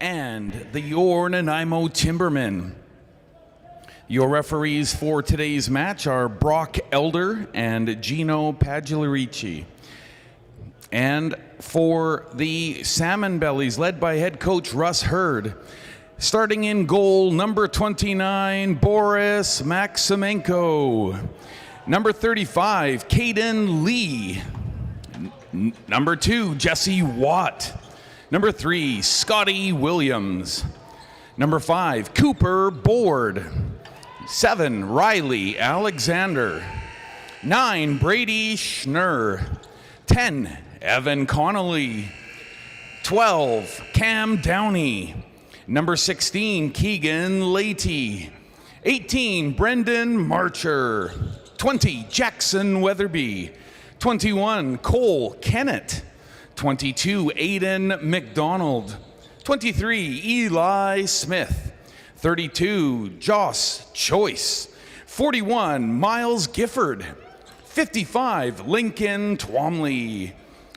and the your Nanaimo Timbermen. Your referees for today's match are Brock Elder and Gino Pagilarici. And for the Salmon Bellies, led by head coach Russ Hurd, starting in goal, number 29, Boris Maximenko. Number 35, Caden Lee. Number 2, Jesse Watt. Number 3, Scotty Williams. Number 5, Cooper Board. 7, Riley Alexander. 9, Brady Schnurr. 10, Evan Connolly. 12, Cam Downey. Number 16, Keegan Leahy. 18, Brendan Marcher. 20, Jackson Weatherby. 21, Cole Kennett. 22, Aiden McDonald. 23, Eli Smith. 32, Joss Choice. 41, Miles Gifford. 55, Lincoln Twomley.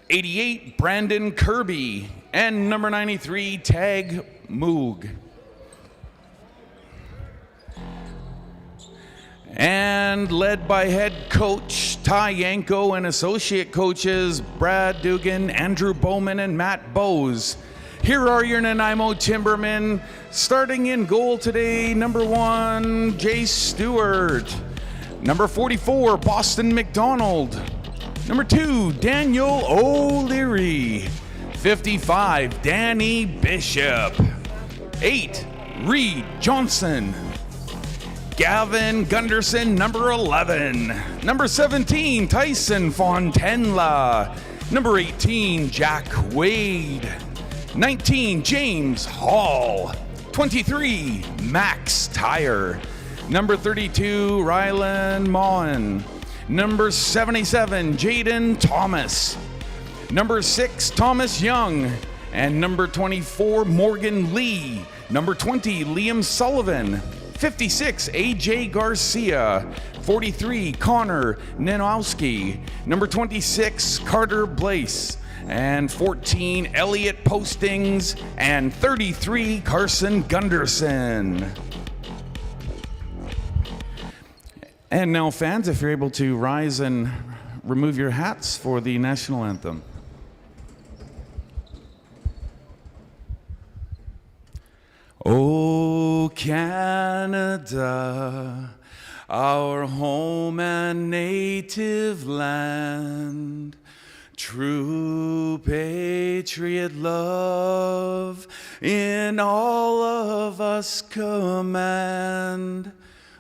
88, Brandon Kirby. And number 93, Tag Moog. And led by head coach Ty Yanko and associate coaches Brad Dugan, Andrew Bowman, and Matt Bowes. Here are your Nanaimo Timbermen. Starting in goal today, number 1, Jay Stewart. Number 44, Boston McDonald. Number 2, Daniel O'Leary. 55, Danny Bishop. 8, Reed Johnson. Gavin Gunderson, number 11. Number 17, Tyson Fontenla. Number 18, Jack Wade. 19, James Hall. 23, Max Tyre. Number 32, Rylan Maughan. Number 77, Jaden Thomas. Number 6, Thomas Young. And number 24, Morgan Lee. Number 20, Liam Sullivan. 56, AJ Garcia. 43, Connor Nenowski. Number 26, Carter Blaise. And 14, Elliot Postings. And 33, Carson Gunderson. And now, fans, if you're able to rise and remove your hats for the national anthem. Oh, Canada, our home and native land, true patriot love in all of us command.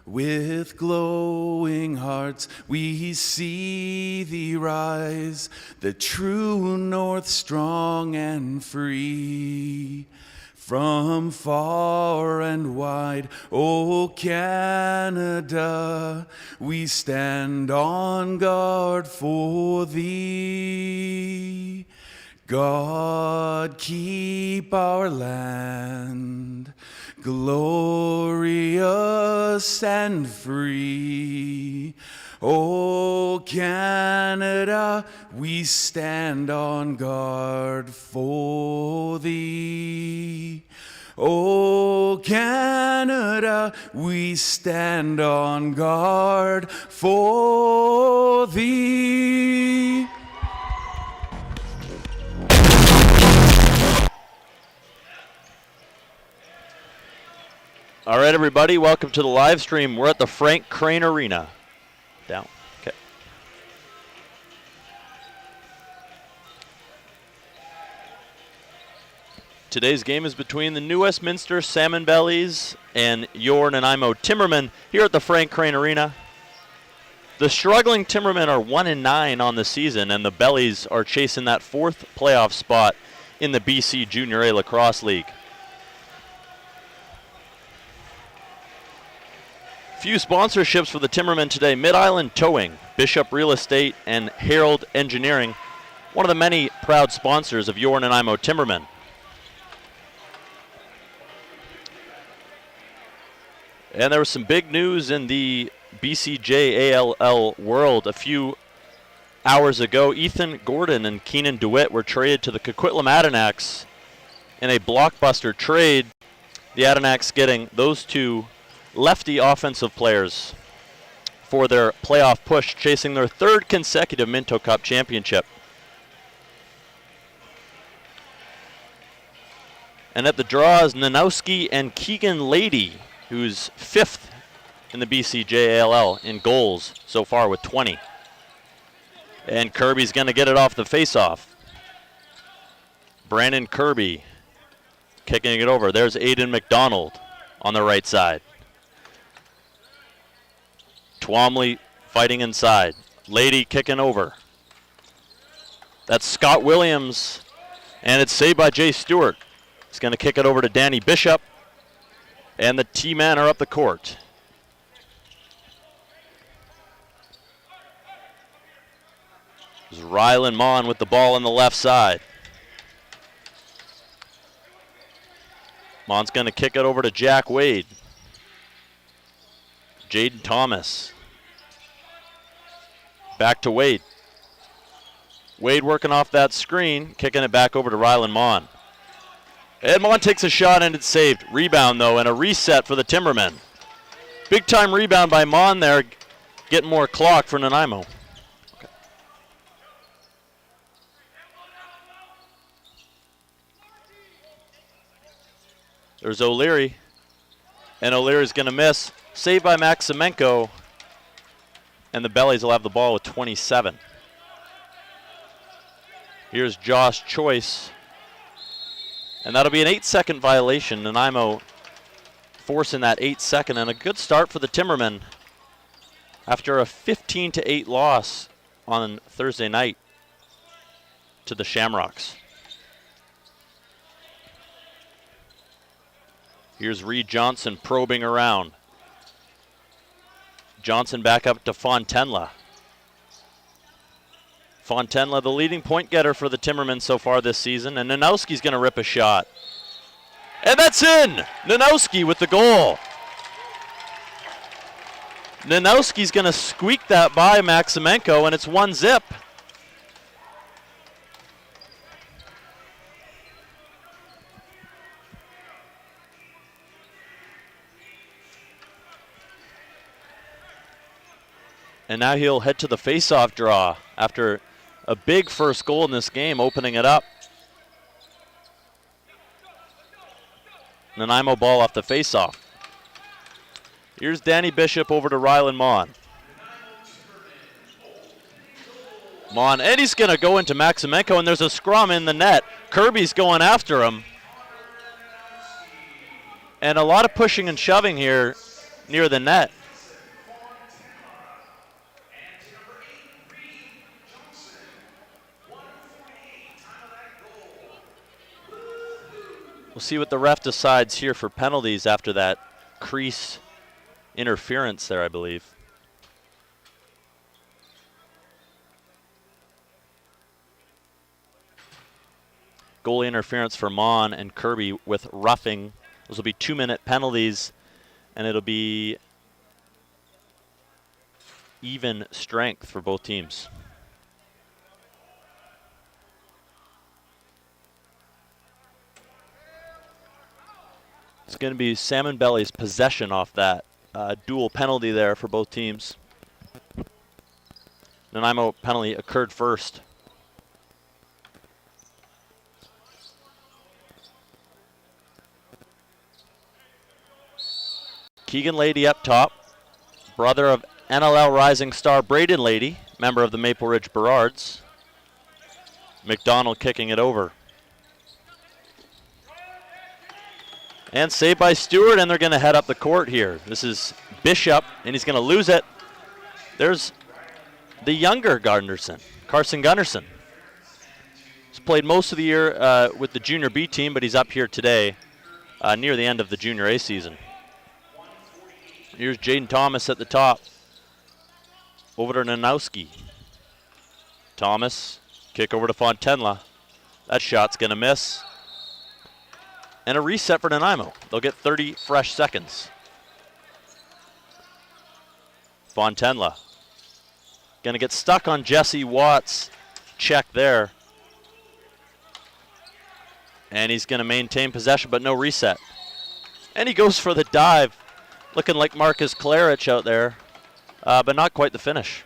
With glowing hearts we see thee rise, the true north strong and free. From far and wide, O Canada, we stand on guard for thee. God keep our land glorious and free. O Canada, we stand on guard for thee. O Canada, we stand on guard for thee. All right, everybody, welcome to the live stream. We're at the Frank Crane Arena. Down. Okay. Today's game is between the New Westminster Salmon Bellies and your Nanaimo Timbermen here at the Frank Crane Arena. The struggling Timbermen are 1-9 on the season, and the Bellies are chasing that 4th playoff spot in the BC Junior A Lacrosse League. Few sponsorships for the Timbermen today. Mid-Island Towing, Bishop Real Estate, and Herald Engineering, one of the many proud sponsors of your Nanaimo Timbermen. And there was some big news in the BCJALL world a few hours ago. Ethan Gordon and Keenan DeWitt were traded to the Coquitlam Adirondacks in a blockbuster trade, the Adirondacks getting those two lefty offensive players for their playoff push, chasing their third consecutive Minto Cup championship. And at the draw is Nanowski and Keegan Lady, who's 5th in the BCJALL in goals so far with 20. And Kirby's going to get it off the faceoff. Brandon Kirby kicking it over. There's Aiden McDonald on the right side. Twomley fighting inside. Lady kicking over. That's Scott Williams, and it's saved by Jay Stewart. He's going to kick it over to Danny Bishop, and the T-men are up the court. There's Rylan Mon with the ball on the left side. Mon's going to kick it over to Jack Wade. Jaden Thomas. Back to Wade. Wade working off that screen, kicking it back over to Rylan Mon. And Mon takes a shot and it's saved. Rebound though, and a reset for the Timbermen. Big time rebound by Mon there, getting more clock for Nanaimo. Okay. There's O'Leary, and O'Leary's going to miss. Saved by Maximenko, and the Bellies will have the ball with 27. Here's Josh Choice, and that'll be an 8-second violation. Nanaimo forcing that 8-second, and a good start for the Timbermen after a 15-8 loss on Thursday night to the Shamrocks. Here's Reed Johnson probing around. Johnson back up to Fontenla. Fontenla, the leading point getter for the Timbermen so far this season, and Nanowski's going to rip a shot. And that's in! Nanowski with the goal. Nanowski's going to squeak that by Maximenko, and it's 1-0. And now he'll head to the face-off draw after a big first goal in this game, opening it up. Nanaimo ball off the face-off. Here's Danny Bishop over to Rylan Mon. Mon, and he's going to go into Maximenko, and there's a scrum in the net. Kirby's going after him. And a lot of pushing and shoving here near the net. We'll see what the ref decides here for penalties after that crease interference there, I believe. Goalie interference for Mon and Kirby with roughing. Those will be 2-minute penalties, and it'll be even strength for both teams. It's going to be Salmon Belly's possession off that dual penalty there for both teams. Nanaimo penalty occurred first. Keegan Lady up top, brother of NLL rising star Braden Lady, member of the Maple Ridge Berards. McDonald kicking it over. And saved by Stewart, and they're going to head up the court here. This is Bishop, and he's going to lose it. There's the younger Gunderson, Carson Gunderson. He's played most of the year with the Junior B team, but he's up here today near the end of the Junior A season. Here's Jaden Thomas at the top. Over to Nanowski. Thomas, kick over to Fontenla. That shot's going to miss. And a reset for Nanaimo. They'll get 30 fresh seconds. Fontenla. Going to get stuck on Jesse Watts. Check there. And he's going to maintain possession, but no reset. And he goes for the dive, looking like Marcus Klarich out there, but not quite the finish.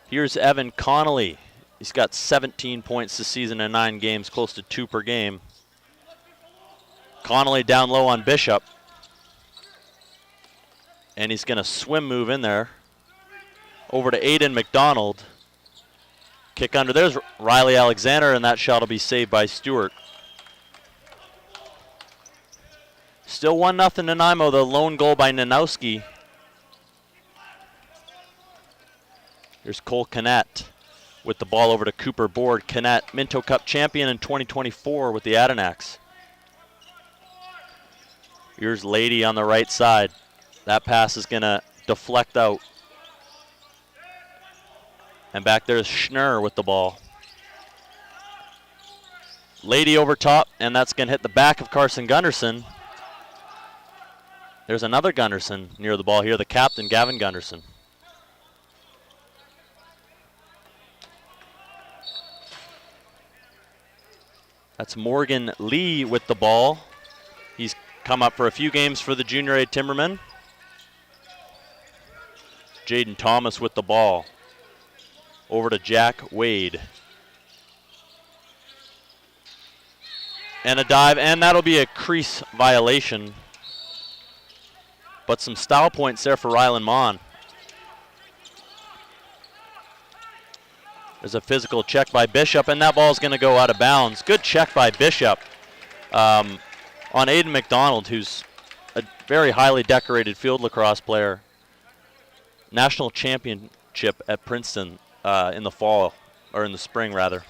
Here's Evan Connolly. He's got 17 points this season in 9 games, close to 2 per game. Connolly down low on Bishop. And he's going to swim move in there. Over to Aiden McDonald. Kick under. There's Riley Alexander, and that shot will be saved by Stewart. Still 1-0 Nanaimo, the lone goal by Nanowski. Here's Cole Canet with the ball over to Cooper Board. Canet, Minto Cup champion in 2024 with the Adirondacks. Here's Lady on the right side. That pass is going to deflect out. And back there's Schnurr with the ball. Lady over top, and that's going to hit the back of Carson Gunderson. There's another Gunderson near the ball here, the captain, Gavin Gunderson. That's Morgan Lee with the ball. He's come up for a few games for the Junior A Timbermen. Jaden Thomas with the ball. Over to Jack Wade. And a dive, and that'll be a crease violation. But some style points there for Rylan Mon. There's a physical check by Bishop, and that ball's going to go out of bounds. Good check by Bishop on Aiden McDonald, who's a very highly decorated field lacrosse player. National championship at Princeton in the fall, or in the spring rather.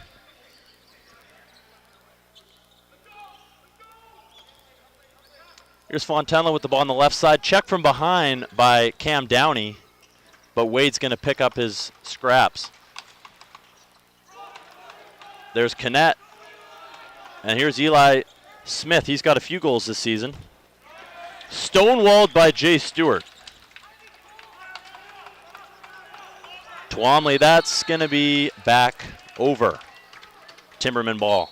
Here's Fontella with the ball on the left side. Check from behind by Cam Downey, but Wade's going to pick up his scraps. There's Canet. And here's Eli Smith. He's got a few goals this season. Stonewalled by Jay Stewart. Twomley, that's going to be back over. Timberman ball.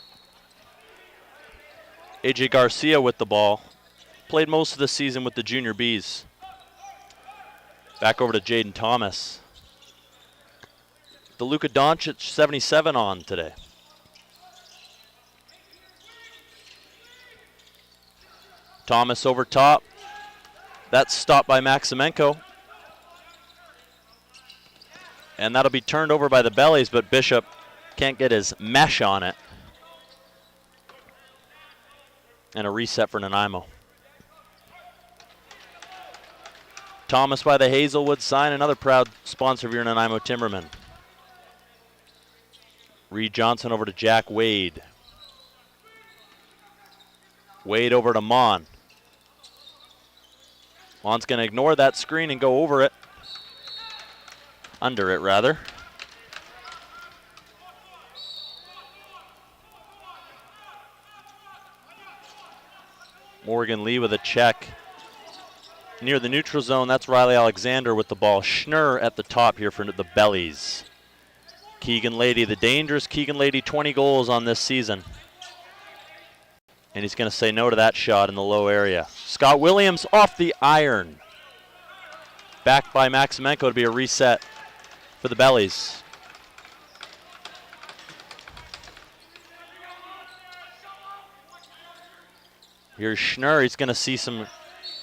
AJ Garcia with the ball. Played most of the season with the Junior Bees. Back over to Jaden Thomas. The Luka Doncic 77 on today. Thomas over top. That's stopped by Maximenko. And that'll be turned over by the Bellies, but Bishop can't get his mesh on it. And a reset for Nanaimo. Thomas by the Hazelwood sign, another proud sponsor of your Nanaimo Timbermen. Reed Johnson over to Jack Wade. Wade over to Mon. Mon's going to ignore that screen and go over it. Under it, rather. Morgan Lee with a check. Near the neutral zone, that's Riley Alexander with the ball. Schnurr at the top here for the Bellies. Keegan Lady, the dangerous Keegan Lady, 20 goals on this season. And he's going to say no to that shot in the low area. Scott Williams off the iron. Backed by Maximenko to be a reset for the Bellies. Here's Schnurr. He's going to see some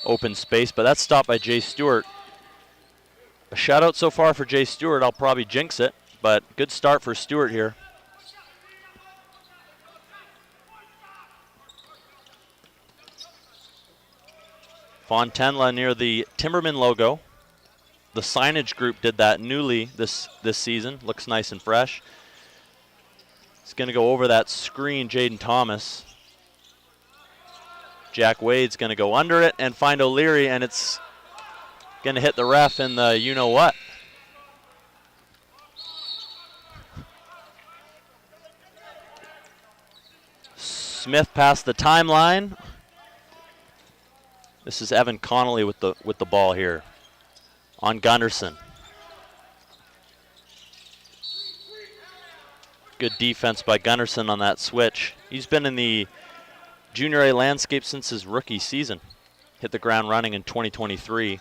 open space, but that's stopped by Jay Stewart. A shout out so far for Jay Stewart. I'll probably jinx it, but good start for Stewart here. Fontenla near the Timberman logo. The signage group did that newly this season. Looks nice and fresh. It's going to go over that screen, Jaden Thomas. Jack Wade's going to go under it and find O'Leary, and it's going to hit the ref in the you-know-what. Smith past the timeline. This is Evan Connolly with the ball here on Gunderson. Good defense by Gunnarsson on that switch. He's been in the Junior A landscape since his rookie season. Hit the ground running in 2023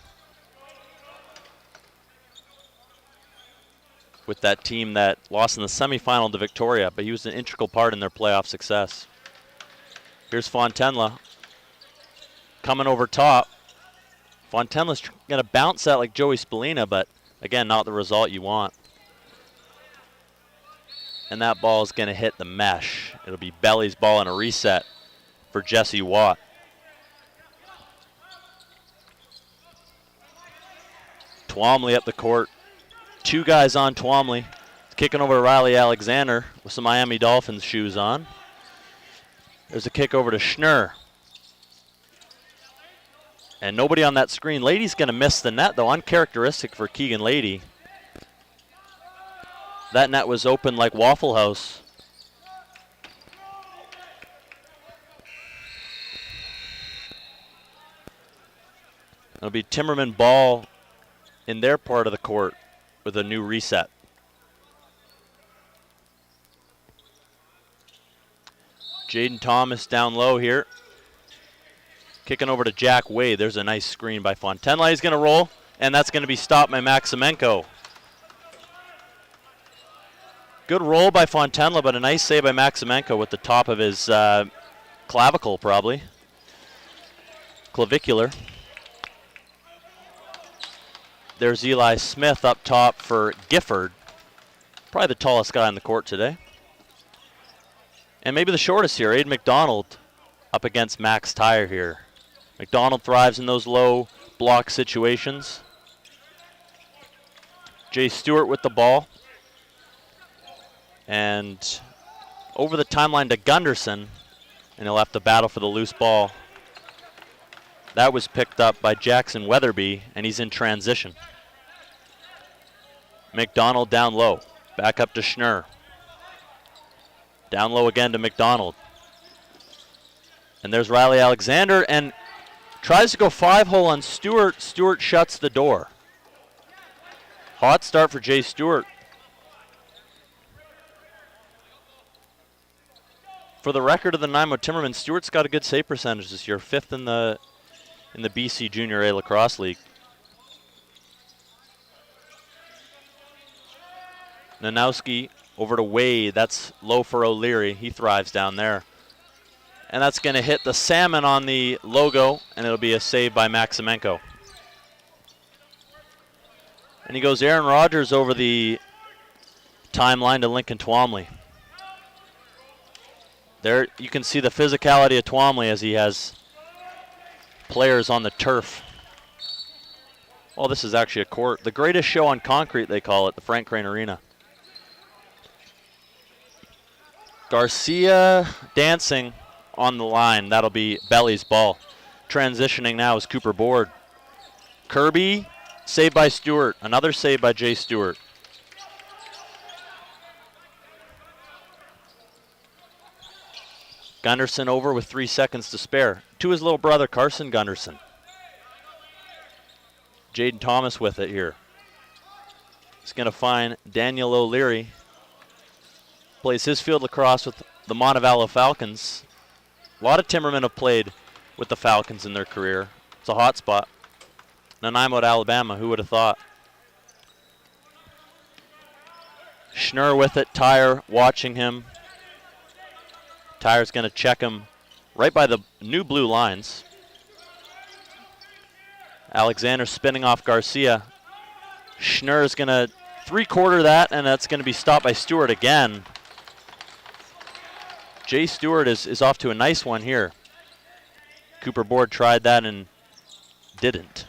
with that team that lost in the semifinal to Victoria, but he was an integral part in their playoff success. Here's Fontenla coming over top. Fontenla's going to bounce that like Joey Spallina, but again, not the result you want. And that ball is going to hit the mesh. It'll be Belly's ball and a reset for Jesse Watt. Twomley up the court. Two guys on Twomley. Kicking over to Riley Alexander with some Miami Dolphins shoes on. There's a kick over to Schnurr. And nobody on that screen. Lady's going to miss the net, though. Uncharacteristic for Keegan Lady. That net was open like Waffle House. It'll be Timbermen ball in their part of the court with a new reset. Jaden Thomas down low here. Kicking over to Jack Wade. There's a nice screen by Fontenla. He's going to roll, and that's going to be stopped by Maximenko. Good roll by Fontenla, but a nice save by Maximenko with the top of his clavicle, probably. Clavicular. There's Eli Smith up top for Gifford. Probably the tallest guy on the court today. And maybe the shortest here, Aiden McDonald up against Max Tyre here. McDonald thrives in those low block situations. Jay Stewart with the ball. And over the timeline to Gunderson, and he'll have to battle for the loose ball. That was picked up by Jackson Weatherby, and he's in transition. McDonald down low, back up to Schnurr. Down low again to McDonald. And there's Riley Alexander, and tries to go 5-hole on Stewart. Stewart shuts the door. Hot start for Jay Stewart. For the record of the Nanaimo Timbermen, Stewart's got a good save percentage this year, 5th in the BC Junior A Lacrosse League. Nanowski over to Wade. That's low for O'Leary. He thrives down there. And that's going to hit the salmon on the logo, and it'll be a save by Maximenko. And he goes Aaron Rodgers over the timeline to Lincoln Twomley. There you can see the physicality of Twomley as he has players on the turf. Well, this is actually a court. The greatest show on concrete, they call it, the Frank Crane Arena. Garcia dancing on the line. That'll be Belly's ball. Transitioning now is Cooper Board. Kirby, saved by Stewart. Another save by Jay Stewart. Gunderson over with 3 seconds to spare. To his little brother, Carson Gunderson. Jaden Thomas with it here. He's going to find Daniel O'Leary. Plays his field lacrosse with the Montevallo Falcons. A lot of Timbermen have played with the Falcons in their career. It's a hot spot. Nanaimo at Alabama, who would have thought? Schnurr with it, Tyre watching him. Tyre's going to check him right by the new blue lines. Alexander spinning off Garcia. Schnurr is going to three-quarter that, and that's going to be stopped by Stewart again. Jay Stewart is off to a nice one here. Cooper Board tried that and didn't.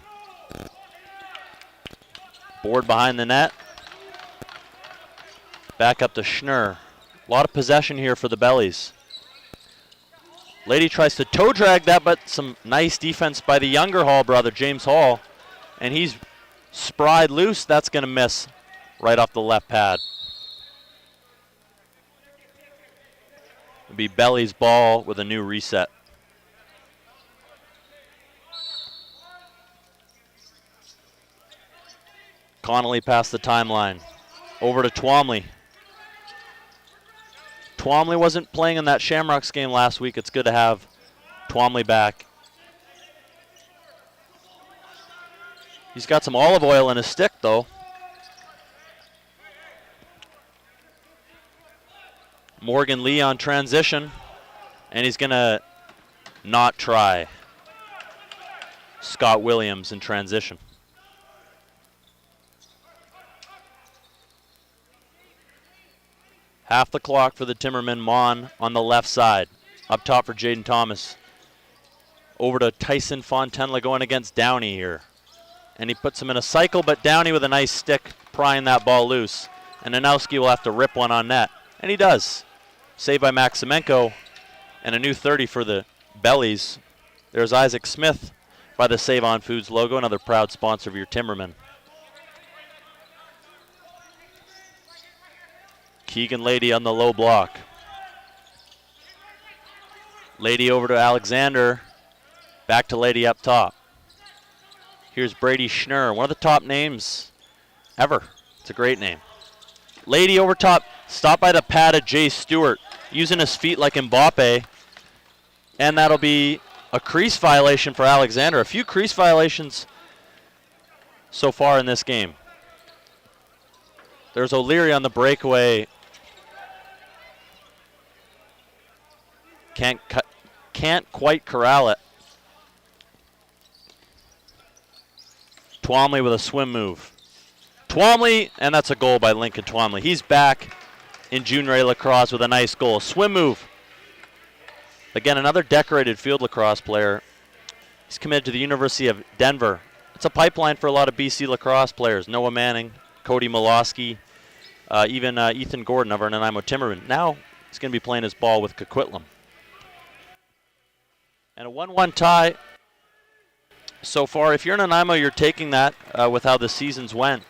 Board behind the net. Back up to Schnurr. A lot of possession here for the Bellies. Lady tries to toe drag that, but some nice defense by the younger Hall brother, James Hall. And he's spried loose. That's going to miss right off the left pad. It'll be Belly's ball with a new reset. Connolly past the timeline. Over to Twomley. Twomley wasn't playing in that Shamrocks game last week. It's good to have Twomley back. He's got some olive oil in his stick, though. Morgan Lee on transition, and he's going to not try. Scott Williams in transition. Half the clock for the Timbermen. Mon on the left side. Up top for Jaden Thomas. Over to Tyson Fontenla going against Downey here. And he puts him in a cycle, but Downey with a nice stick prying that ball loose. And Nanowski will have to rip one on net. And he does. Saved by Maximenko. And a new 30 for the Bellies. There's Isaac Smith by the Save On Foods logo, another proud sponsor of your Timbermen. Keegan Lady on the low block. Lady over to Alexander. Back to Lady up top. Here's Brady Schnurr, one of the top names ever. It's a great name. Lady over top, stopped by the pad of Jay Stewart, using his feet like Mbappe. And that'll be a crease violation for Alexander. A few crease violations so far in this game. There's O'Leary on the breakaway. Can't quite corral it. Twomley with a swim move. Twomley, and that's a goal by Lincoln Twomley. He's back in Junior A Lacrosse with a nice goal. Swim move. Again, another decorated field lacrosse player. He's committed to the University of Denver. It's a pipeline for a lot of BC lacrosse players. Noah Manning, Cody Milosky, even Ethan Gordon of our Nanaimo Timbermen. Now he's going to be playing his ball with Coquitlam. And a 1-1 tie so far. If you're in Nanaimo, you're taking that with how the seasons went.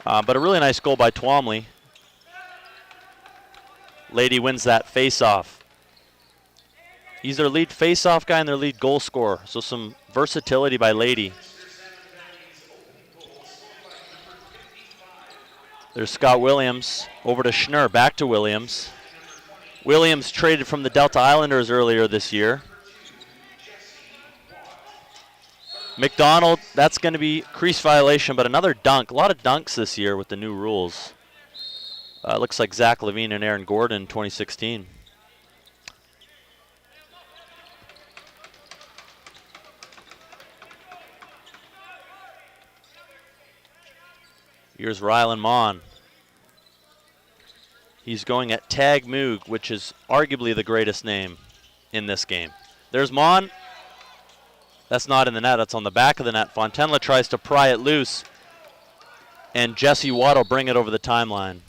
But a really nice goal by Twomley. Lady wins that face-off. He's their lead face-off guy and their lead goal scorer. So some versatility by Lady. There's Scott Williams over to Schnurr, back to Williams. Williams traded from the Delta Islanders earlier this year. McDonald, that's going to be crease violation, but another dunk. A lot of dunks this year with the new rules. Looks like Zach Levine and Aaron Gordon in 2016. Here's Rylan Mon. He's going at Tag Moog, which is arguably the greatest name in this game. There's Mon. That's not in the net. That's on the back of the net. Fontenla tries to pry it loose. And Jesse Watt will bring it over the timeline.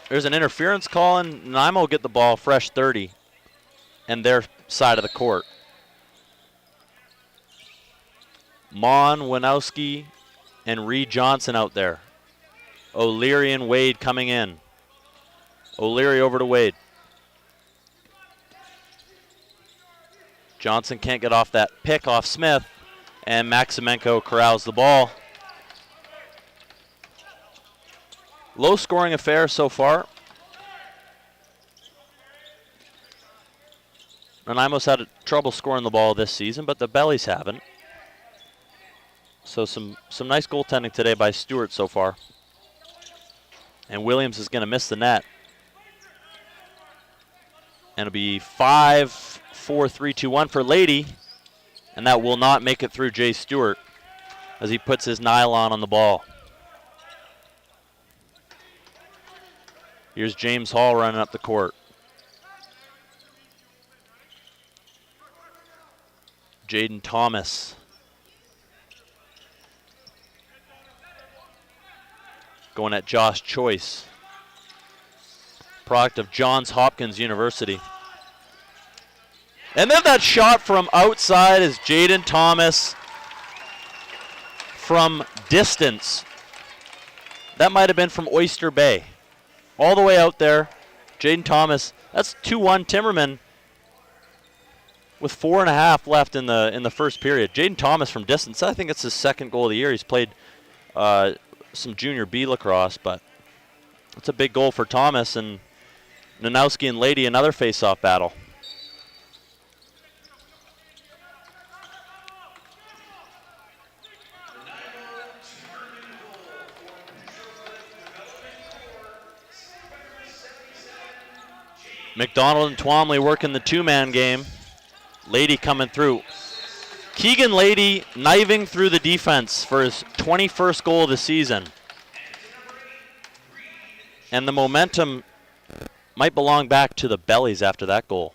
There's an interference call, and Nanaimo will get the ball fresh 30 and their side of the court. Mon, Winowski, and Reed Johnson out there. O'Leary and Wade coming in. O'Leary over to Wade. Johnson can't get off that pick off Smith, and Maximenko corrals the ball. Low scoring affair so far. Nanaimo's had trouble scoring the ball this season, but the Bellies haven't. So some nice goaltending today by Stewart so far. And Williams is going to miss the net. And it'll be 5-4-3-2-1 for Lady. And that will not make it through Jay Stewart as he puts his nylon on the ball. Here's James Hall running up the court. Jaden Thomas. Going at Josh Choice. Product of Johns Hopkins University. And then that shot from outside is Jaden Thomas from distance. That might have been from Oyster Bay. All the way out there, Jaden Thomas. That's 2-1 Timbermen with 4.5 left in the first period. Jaden Thomas from distance. I think it's his second goal of the year. He's played some junior B lacrosse, but That's a big goal for Thomas, and Nanowski and Lady another face-off battle. McDonald and Twomley working the two-man game. Lady coming through. Keegan Lady knifing through the defense for his 21st goal of the season. And the momentum might belong back to the Bellies after that goal.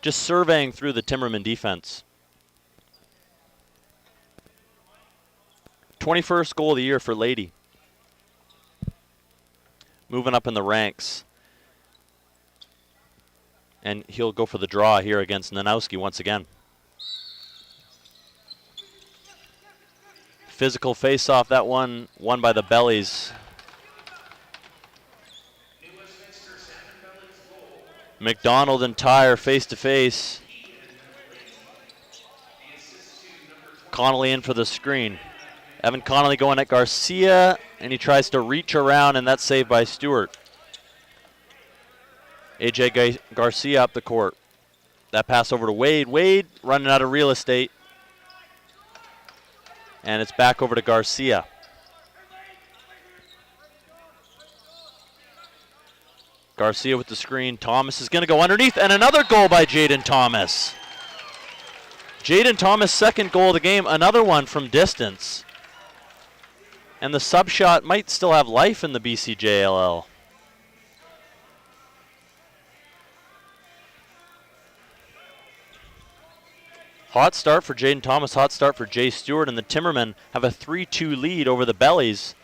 Just surveying through the Timbermen defense. 21st goal of the year for Lady. Moving up in the ranks. And he'll go for the draw here against Nanowski once again. Physical face-off, that one won by the Bellies. McDonald and Tyre face-to-face. Connolly in for the screen. Evan Connolly going at Garcia, and he tries to reach around, and that's saved by Stewart. AJ Garcia up the court. That pass over to Wade. Wade running out of real estate. And it's back over to Garcia. Garcia with the screen. Thomas is going to go underneath, and another goal by Jaden Thomas. Jaden Thomas' second goal of the game, another one from distance. And the sub shot might still have life in the BCJLL. Hot start for Jaden Thomas, hot start for Jay Stewart, and the Timbermen have a 3-2 lead over the Bellies.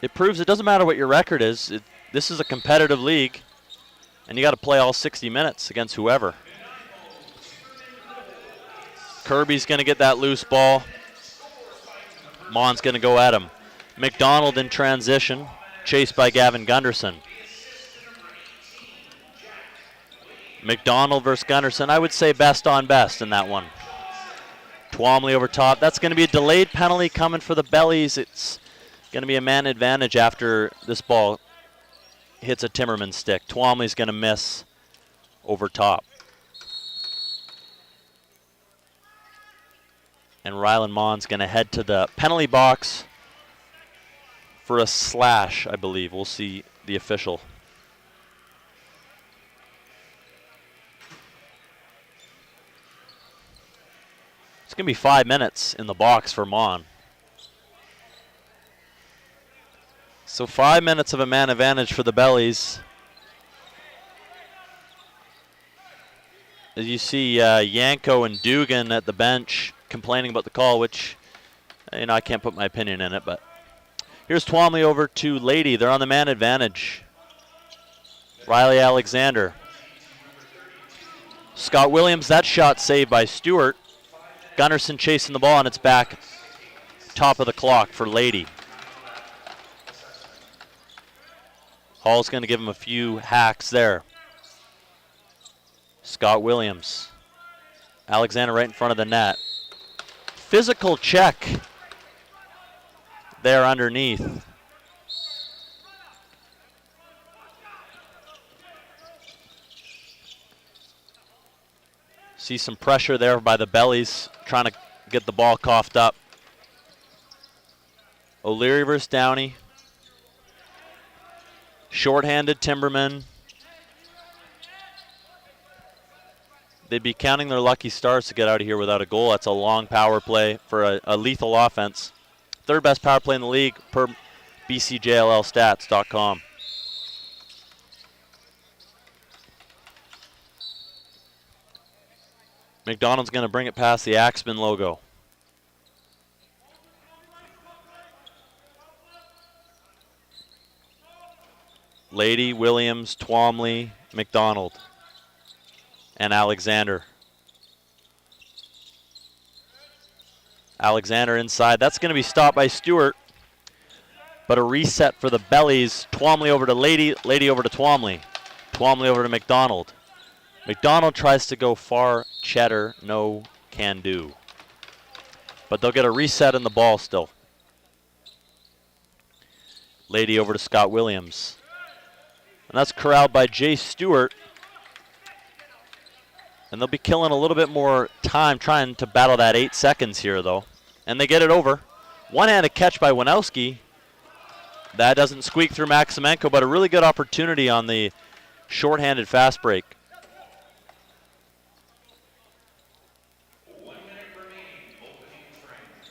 It proves it doesn't matter what your record is. This is a competitive league, and you got to play all 60 minutes against whoever. Kirby's going to get that loose ball. Mon's going to go at him. McDonald in transition, chased by Gavin Gunderson. McDonald versus Gunderson, I would say best on best in that one. Twomley over top. That's going to be a delayed penalty coming for the Bellies. It's going to be a man advantage after this ball hits a Timberman stick. Twomley's going to miss over top. And Rylan Mon's going to head to the penalty box for a slash, I believe. We'll see the official. It's going to be 5 minutes in the box for Mon. So 5 minutes of a man advantage for the Bellies. As you see Yanko and Dugan at the bench complaining about the call, which, I can't put my opinion in it, but here's Twomley over to Lady. They're on the man advantage. Riley Alexander. Scott Williams, that shot saved by Stewart. Gunderson chasing the ball, and it's back top of the clock for Lady. Hall's going to give him a few hacks there. Scott Williams. Alexander right in front of the net. Physical check there underneath. See some pressure there by the Bellies, trying to get the ball coughed up. O'Leary versus Downey. Shorthanded Timbermen. They'd be counting their lucky stars to get out of here without a goal. That's a long power play for a lethal offense. Third best power play in the league per BCJLLstats.com. McDonald's going to bring it past the Axman logo. Lady, Williams, Twomley, McDonald, and Alexander. Alexander inside. That's going to be stopped by Stewart. But a reset for the Bellies. Twomley over to Lady. Lady over to Twomley. Twomley over to McDonald. McDonald tries to go far. Cheddar, no can do. But they'll get a reset in the ball still. Lady over to Scott Williams. And that's corralled by Jay Stewart. And they'll be killing a little bit more time trying to battle that 8 seconds here, though. And they get it over. One-handed catch by Winowski. That doesn't squeak through Maximenko, but a really good opportunity on the short-handed fast break. 1 minute remaining, opening frame.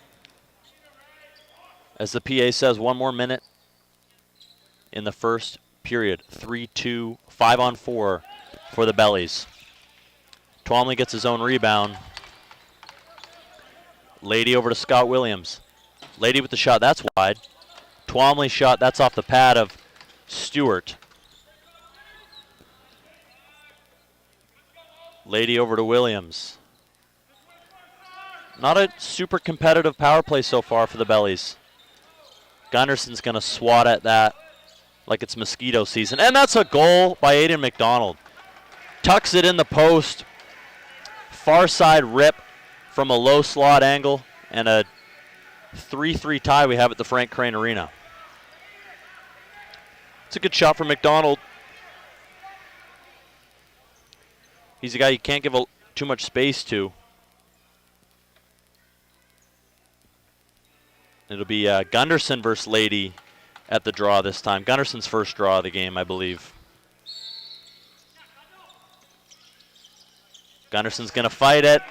As the PA says, 1 more minute in the first period. 3-2, 5-on-4 for the Bellies. Twomley gets his own rebound. Lady over to Scott Williams. Lady with the shot, that's wide. Twomley shot, that's off the pad of Stewart. Lady over to Williams. Not a super competitive power play so far for the Bellies. Gunderson's going to swat at that like it's mosquito season. And that's a goal by Aiden McDonald. Tucks it in the post. Far side rip from a low slot angle, and a 3-3 tie we have at the Frank Crane Arena. It's a good shot from McDonald. He's a guy you can't give too much space to. It'll be Gunderson versus Lady at the draw this time. Gunderson's first draw of the game, I believe. Gunderson's going to fight it.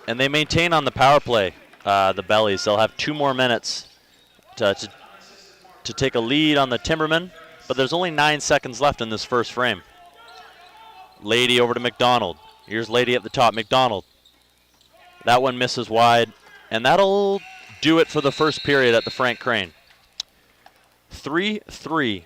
And they maintain on the power play, the Bellies. They'll have 2 more minutes to take a lead on the Timbermen, but there's only 9 seconds left in this first frame. Lady over to McDonald. Here's Lady at the top. McDonald. That one misses wide, and that'll do it for the first period at the Frank Crane. 3-3.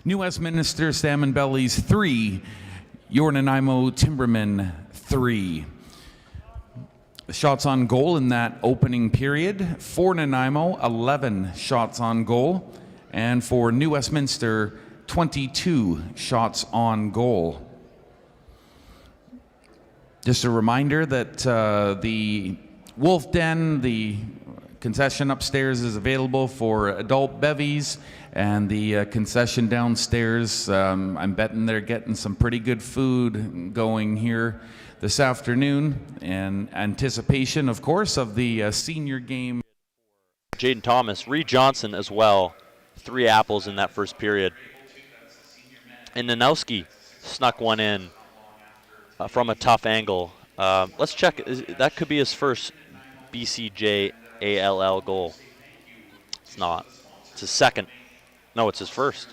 New Westminster Salmon Bellies 3, your Nanaimo Timbermen 3. Shots on goal in that opening period. For Nanaimo, 11 shots on goal. And for New Westminster, 22 shots on goal. Just a reminder that the Wolf Den, the concession upstairs, is available for adult bevies, and the concession downstairs, I'm betting they're getting some pretty good food going here this afternoon, in anticipation, of course, of the senior game. Jaden Thomas, Reed Johnson as well. 3 apples in that first period. And Nanowski snuck one in from a tough angle. Let's check. That could be his first BCJ ALL goal. It's not. It's his second. No, it's his first.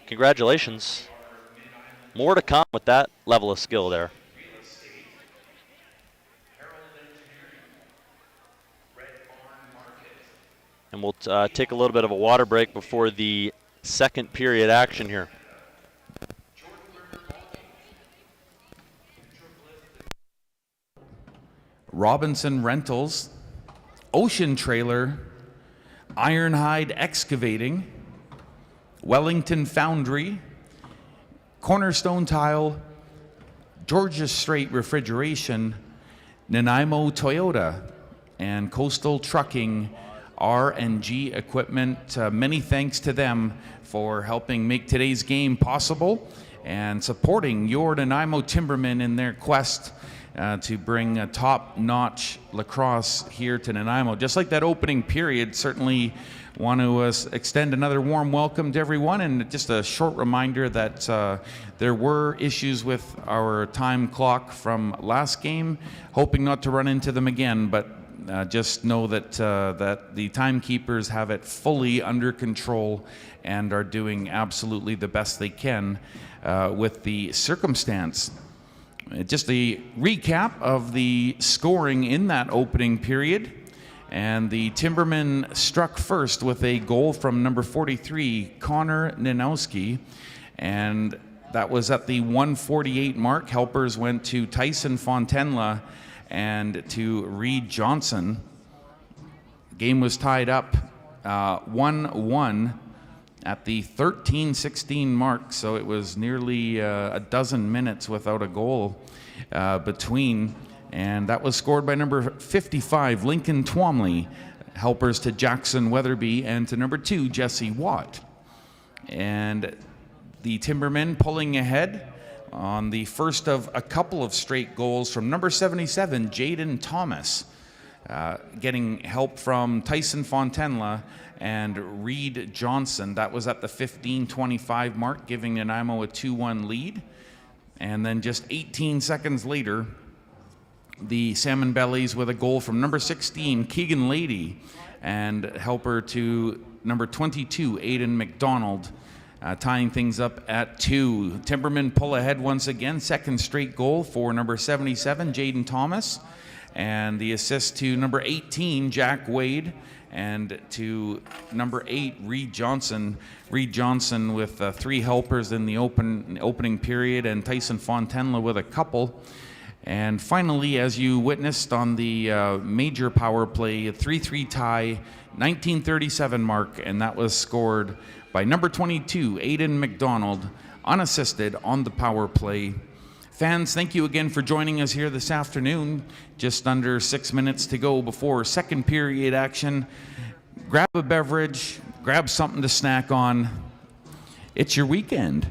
Congratulations. More to come with that level of skill there. And we'll take a little bit of a water break before the second period action here. Robinson Rentals, Ocean Trailer, Ironhide Excavating, Wellington Foundry, Cornerstone Tile, Georgia Strait Refrigeration, Nanaimo Toyota, and Coastal Trucking R&G Equipment. Many thanks to them for helping make today's game possible and supporting your Nanaimo Timbermen in their quest to bring a top-notch lacrosse here to Nanaimo. Just like that opening period, certainly want to extend another warm welcome to everyone, and just a short reminder that there were issues with our time clock from last game, hoping not to run into them again, but just know that that the timekeepers have it fully under control and are doing absolutely the best they can with the circumstance. Just a recap of the scoring in that opening period. And the Timbermen struck first with a goal from number 43, Connor Nanowski. And that was at the 148 mark. Helpers went to Tyson Fontenla and to Reed Johnson. Game was tied up 1-1 at the 13-16 mark, so it was nearly a dozen minutes without a goal between, and that was scored by number 55, Lincoln Twomley, helpers to Jackson Weatherby, and to number 2, Jesse Watt. And the Timbermen pulling ahead on the first of a couple of straight goals from number 77, Jaden Thomas, getting help from Tyson Fontenla and Reed Johnson. That was at the 15:25 mark, giving Nanaimo a 2-1 lead. And then just 18 seconds later, the Salmon Bellies with a goal from number 16, Keegan Lady, and helper to number 22, Aiden McDonald, tying things up at 2. Timbermen pull ahead once again, second straight goal for number 77, Jaden Thomas, and the assist to number 18, Jack Wade, and to number 8, Reed Johnson. Reed Johnson with 3 helpers in the opening period, and Tyson Fontenla with a couple. And finally, as you witnessed on the major power play, a 3-3 tie, 1937 mark, and that was scored by number 22, Aiden McDonald, unassisted on the power play. Fans, thank you again for joining us here this afternoon. Just under 6 minutes to go before second period action. Grab a beverage, grab something to snack on. It's your weekend.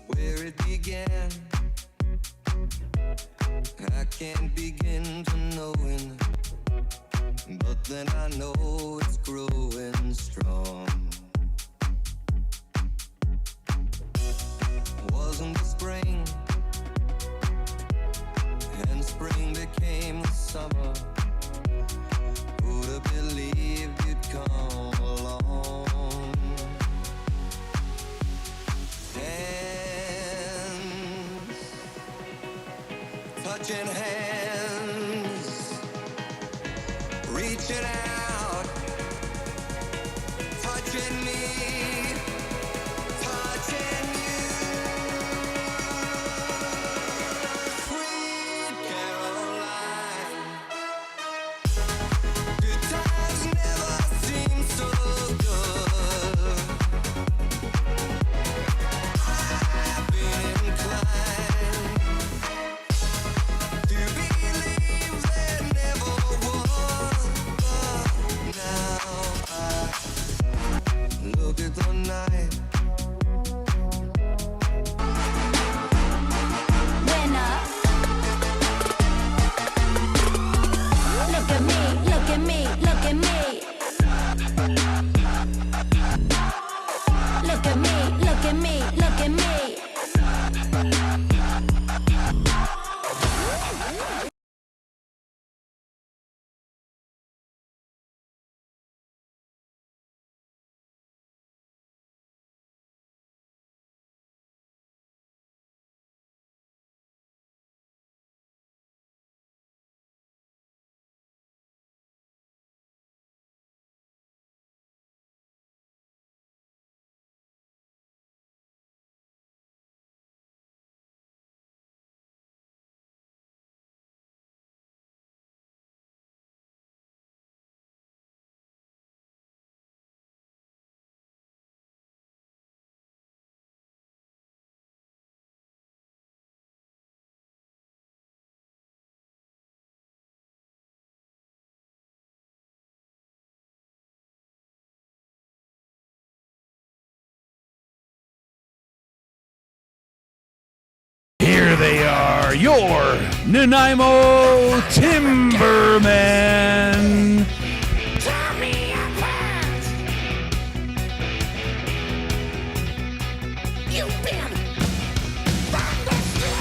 Where it began, I can't begin to knowing, but then I know it's growing strong. Wasn't the spring, and spring became the summer. Who'd have believed you'd come along? Hands, touching hands, reaching out, touching me, touching you. Sweet Caroline, good times never seem so good. I've been inclined to believe there never was, but now I look at the night. Winner. Look at me, look at me, look at me. Look at me, look at me, look at me. Here they are, your Nanaimo Timbermen. Tear me apart. You've been thunderstruck.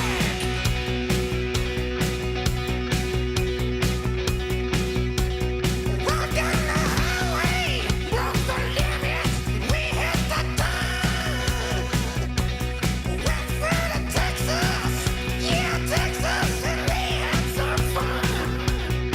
Rode down the highway, broke the limit, we hit the dawn. Went through to Texas, yeah, Texas, and we had some fun.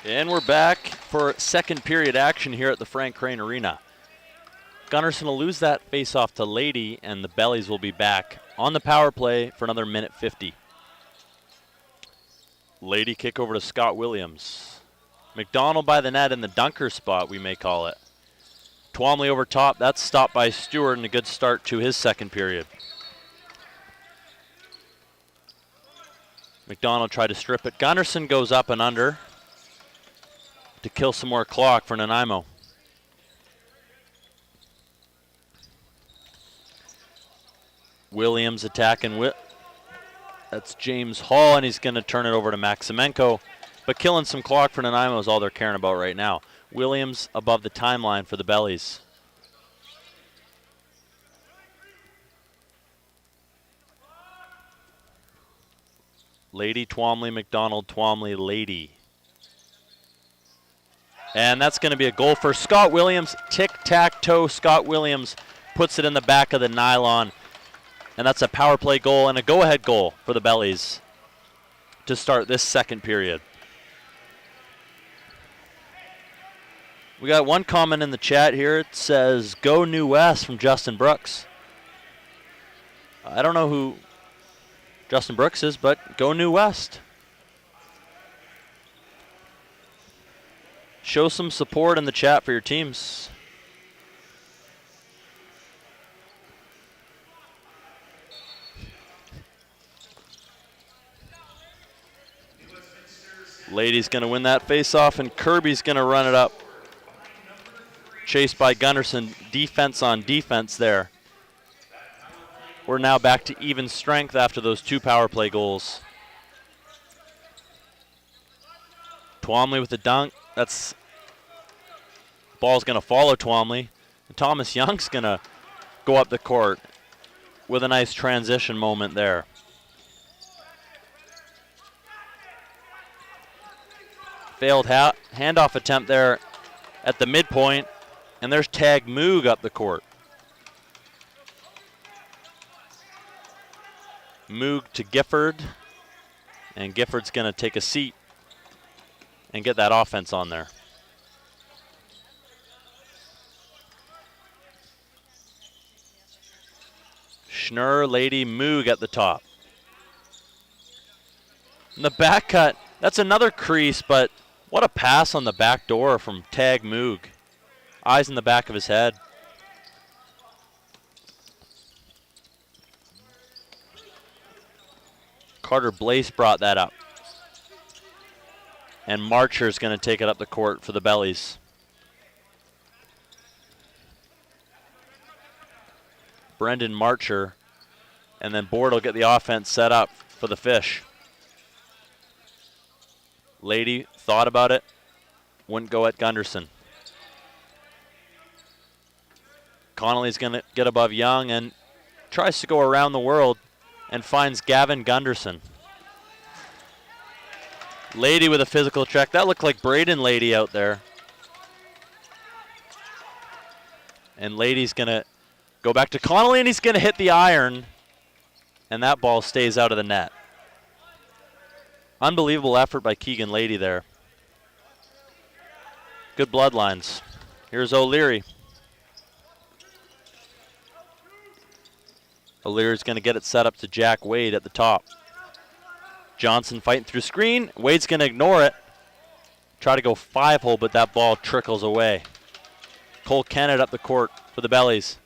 And we're back for second period action here at the Frank Crane Arena. Gunnarsson will lose that face-off to Lady, and the Bellies will be back on the power play for another minute 50. Lady kick over to Scott Williams. McDonald by the net in the dunker spot, we may call it. Twomley over top. That's stopped by Stewart, and a good start to his second period. McDonald tried to strip it. Gunnarsson goes up and under to kill some more clock for Nanaimo. Williams attacking. That's James Hall, and he's going to turn it over to Maximenko. But killing some clock for Nanaimo is all they're caring about right now. Williams above the timeline for the Bellies. Lady, Twomley, McDonald, Twomley, Lady. And that's going to be a goal for Scott Williams. Tic-tac-toe, Scott Williams puts it in the back of the nylon. And that's a power play goal and a go-ahead goal for the Bellies to start this second period. We got one comment in the chat here. It says, "Go New West" from Justin Brooks. I don't know who Justin Brooks is, but go New West. Show some support in the chat for your teams. Lady's going to win that face-off, and Kirby's going to run it up. Chased by Gunnarsson. Defense on defense there. We're now back to even strength after those two power play goals. Twomley with the dunk. That's ball's going to follow Twomley. And Thomas Young's going to go up the court with a nice transition moment there. Failed handoff attempt there at the midpoint, and there's Tag Moog up the court. Moog to Gifford, and Gifford's going to take a seat and get that offense on there. Schnurr, Lady, Moog at the top. And the back cut, that's another crease, but what a pass on the back door from Tag Moog. Eyes in the back of his head. Carter Blaze brought that up. And Marcher's going to take it up the court for the Bellies. Brendan Marcher. And then Board will get the offense set up for the Fish. Lady thought about it. Wouldn't go at Gunnarsson. Connolly's going to get above Young and tries to go around the world and finds Gavin Gunnarsson. Lady with a physical check. That looked like Braden Lady out there. And Lady's going to go back to Connolly, and he's going to hit the iron. And that ball stays out of the net. Unbelievable effort by Keegan Lady there. Good bloodlines. Here's O'Leary. O'Leary's going to get it set up to Jack Wade at the top. Johnson fighting through screen. Wade's going to ignore it. Try to go 5-hole, but that ball trickles away. Cole Kennett up the court for the Bellies.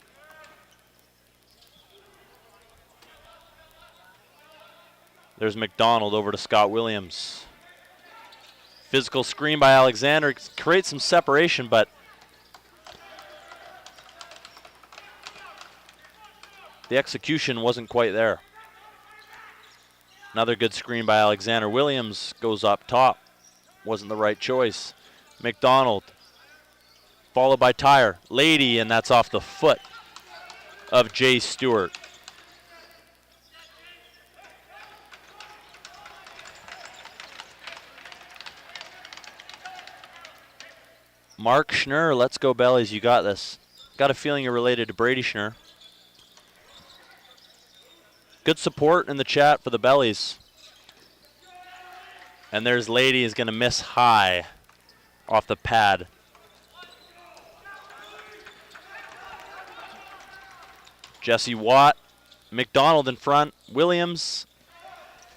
There's McDonald over to Scott Williams. Physical screen by Alexander. Creates some separation, but the execution wasn't quite there. Another good screen by Alexander. Williams goes up top. Wasn't the right choice. McDonald. Followed by Tyre. Lady, and that's off the foot of Jay Stewart. Mark Schnurr, let's go Bellies, you got this. Got a feeling you're related to Brady Schnurr. Good support in the chat for the Bellies. And there's Lady is going to miss high. off the pad. Jesse Watt, McDonald in front, Williams.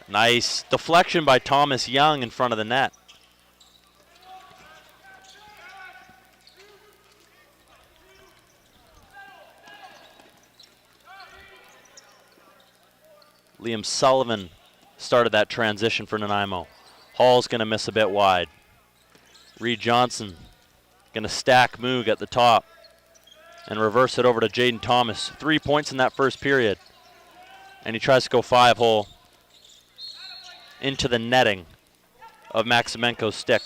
Nice deflection by Thomas Young in front of the net. Liam Sullivan started that transition for Nanaimo. Hall's going to miss a bit wide. Reed Johnson going to stack Moog at the top and reverse it over to Jaden Thomas. 3 points in that first period. And he tries to go 5-hole into the netting of Maximenko's stick.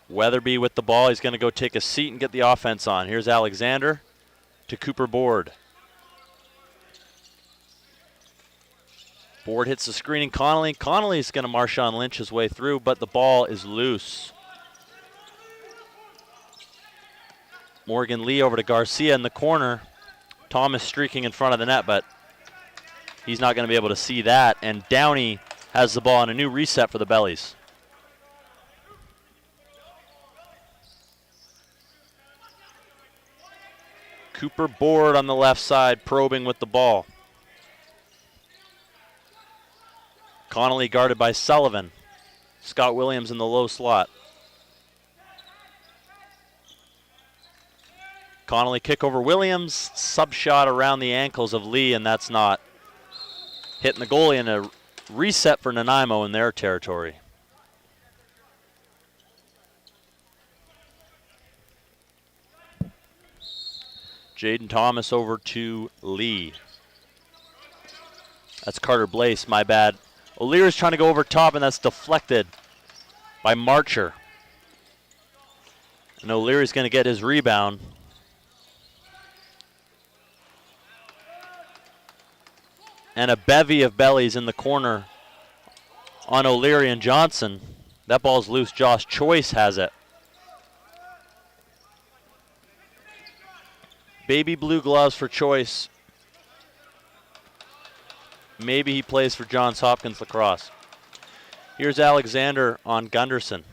Weatherby with the ball. He's going to go take a seat and get the offense on. Here's Alexander to Cooper Board. Board hits the screening Connolly. Connolly's going to Marshawn Lynch his way through, but the ball is loose. Morgan Lee over to Garcia in the corner. Thomas streaking in front of the net, but he's not going to be able to see that. And Downey has the ball on a new reset for the Bellies. Cooper Board on the left side, probing with the ball. Connolly guarded by Sullivan. Scott Williams in the low slot. Connolly kick over Williams, sub shot around the ankles of Lee, and that's not hitting the goalie, and a reset for Nanaimo in their territory. Jaden Thomas over to Lee. That's Carter Blaze, my bad. O'Leary's trying to go over top, and that's deflected by Marcher. And O'Leary's going to get his rebound. And a bevy of bellies in the corner on O'Leary and Johnson. That ball's loose. Josh Choice has it. Baby blue gloves for Choice. Maybe he plays for Johns Hopkins Lacrosse. Here's Alexander on Gunderson.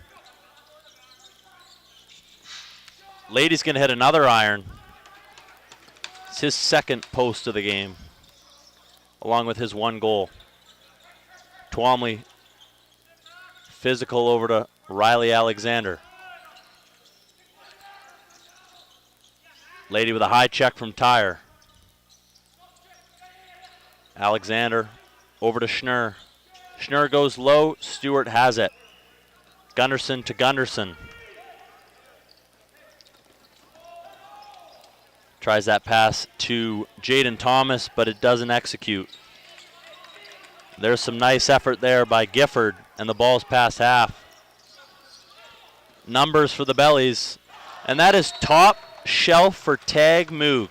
Lady's going to hit another iron. It's his second post of the game, along with his 1 goal. Twomley, physical over to Riley Alexander. Lady with a high check from Tyre. Alexander over to Schnurr. Schnurr goes low. Stewart has it. Gunderson to Gunderson. Tries that pass to Jaden Thomas, but it doesn't execute. There's some nice effort there by Gifford, and the ball's past half. Numbers for the Bellies, and that is top shelf for Tag Moog.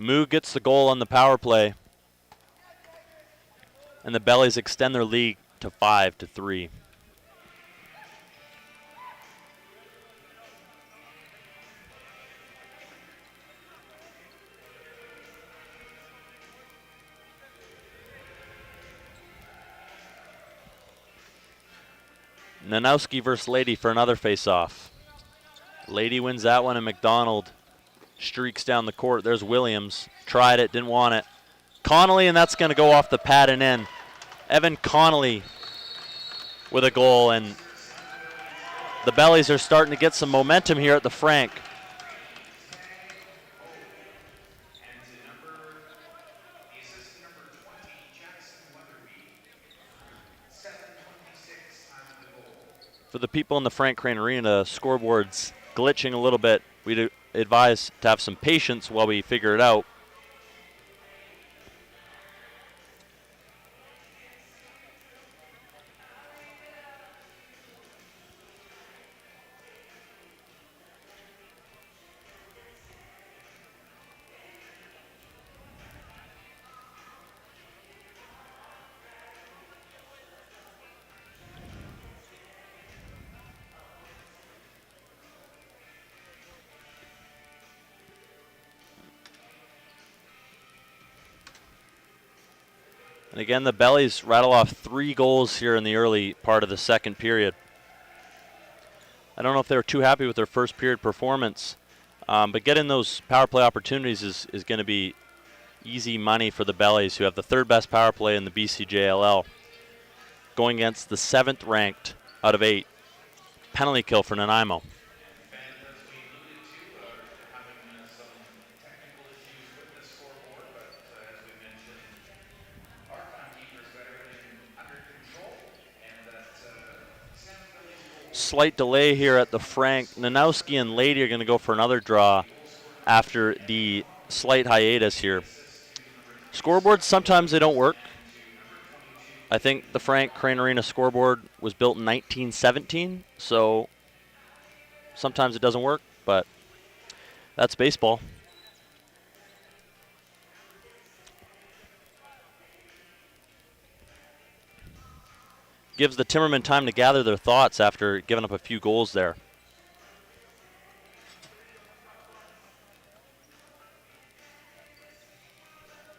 Moog gets the goal on the power play, and the Bellies extend their lead to 5-3. Nanowski versus Lady for another face-off. Lady wins that one, and McDonald streaks down the court. There's Williams. Tried it, didn't want it. Connolly, and that's going to go off the pad and in. Evan Connolly with a goal, and the Bellies are starting to get some momentum here at the Frank. For the people in the Frank Crane Arena, scoreboard's glitching a little bit. We'd advise to have some patience while we figure it out. And again, the Bellies rattle off 3 goals here in the early part of the second period. I don't know if they were too happy with their first period performance, but getting those power play opportunities is going to be easy money for the Bellies, who have the 3rd best power play in the BCJLL, going against the 7th ranked out of 8. Penalty kill for Nanaimo. Slight delay here at the Frank. Nanowski and Lady are going to go for another draw after the slight hiatus here. Scoreboards, sometimes they don't work. I think the Frank Crane Arena scoreboard was built in 1917, so sometimes it doesn't work, but that's baseball. Gives the Timbermen time to gather their thoughts after giving up a few goals there.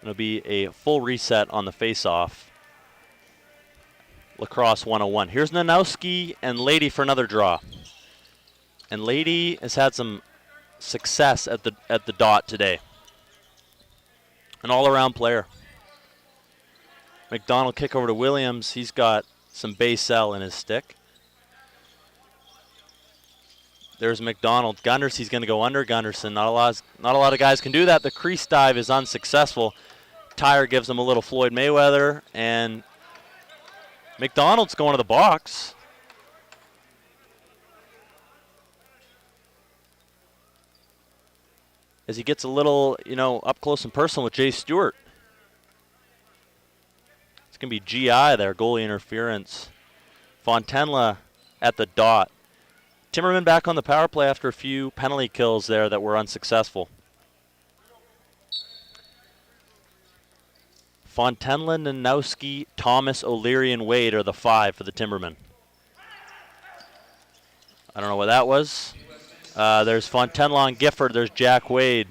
It'll be a full reset on the face-off. Lacrosse 101. Here's Nanowski and Lady for another draw. And Lady has had some success at the dot today. An all-around player. McDonald kick over to Williams. He's got some base L in his stick. There's McDonald. Gunderson's going to go under Gunderson. Not a lot of guys can do that. The crease dive is unsuccessful. Tyre gives him a little Floyd Mayweather, and McDonald's going to the box. As he gets a little, up close and personal with Jay Stewart. It's going to be GI there, goalie interference. Fontenla at the dot. Timbermen back on the power play after a few penalty kills there that were unsuccessful. Fontenla, Nanowski, Thomas, O'Leary, and Wade are the 5 for the Timbermen. I don't know what that was. There's Fontenla and Gifford. There's Jack Wade.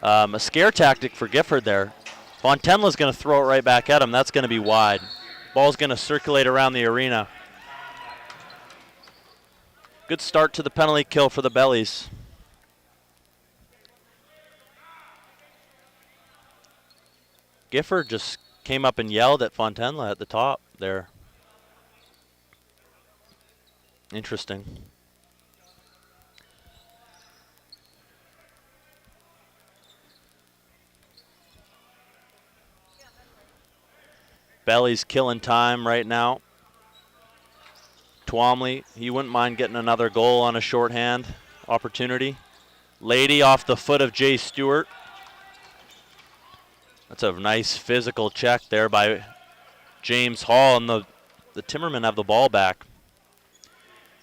A scare tactic for Gifford there. Fontenla's going to throw it right back at him. That's going to be wide. Ball's going to circulate around the arena. Good start to the penalty kill for the Bellies. Gifford just came up and yelled at Fontenla at the top there. Interesting. Bellies killing time right now. Twomley, he wouldn't mind getting another goal on a shorthand opportunity. Lady off the foot of Jay Stewart. That's a nice physical check there by James Hall, and the Timbermen have the ball back.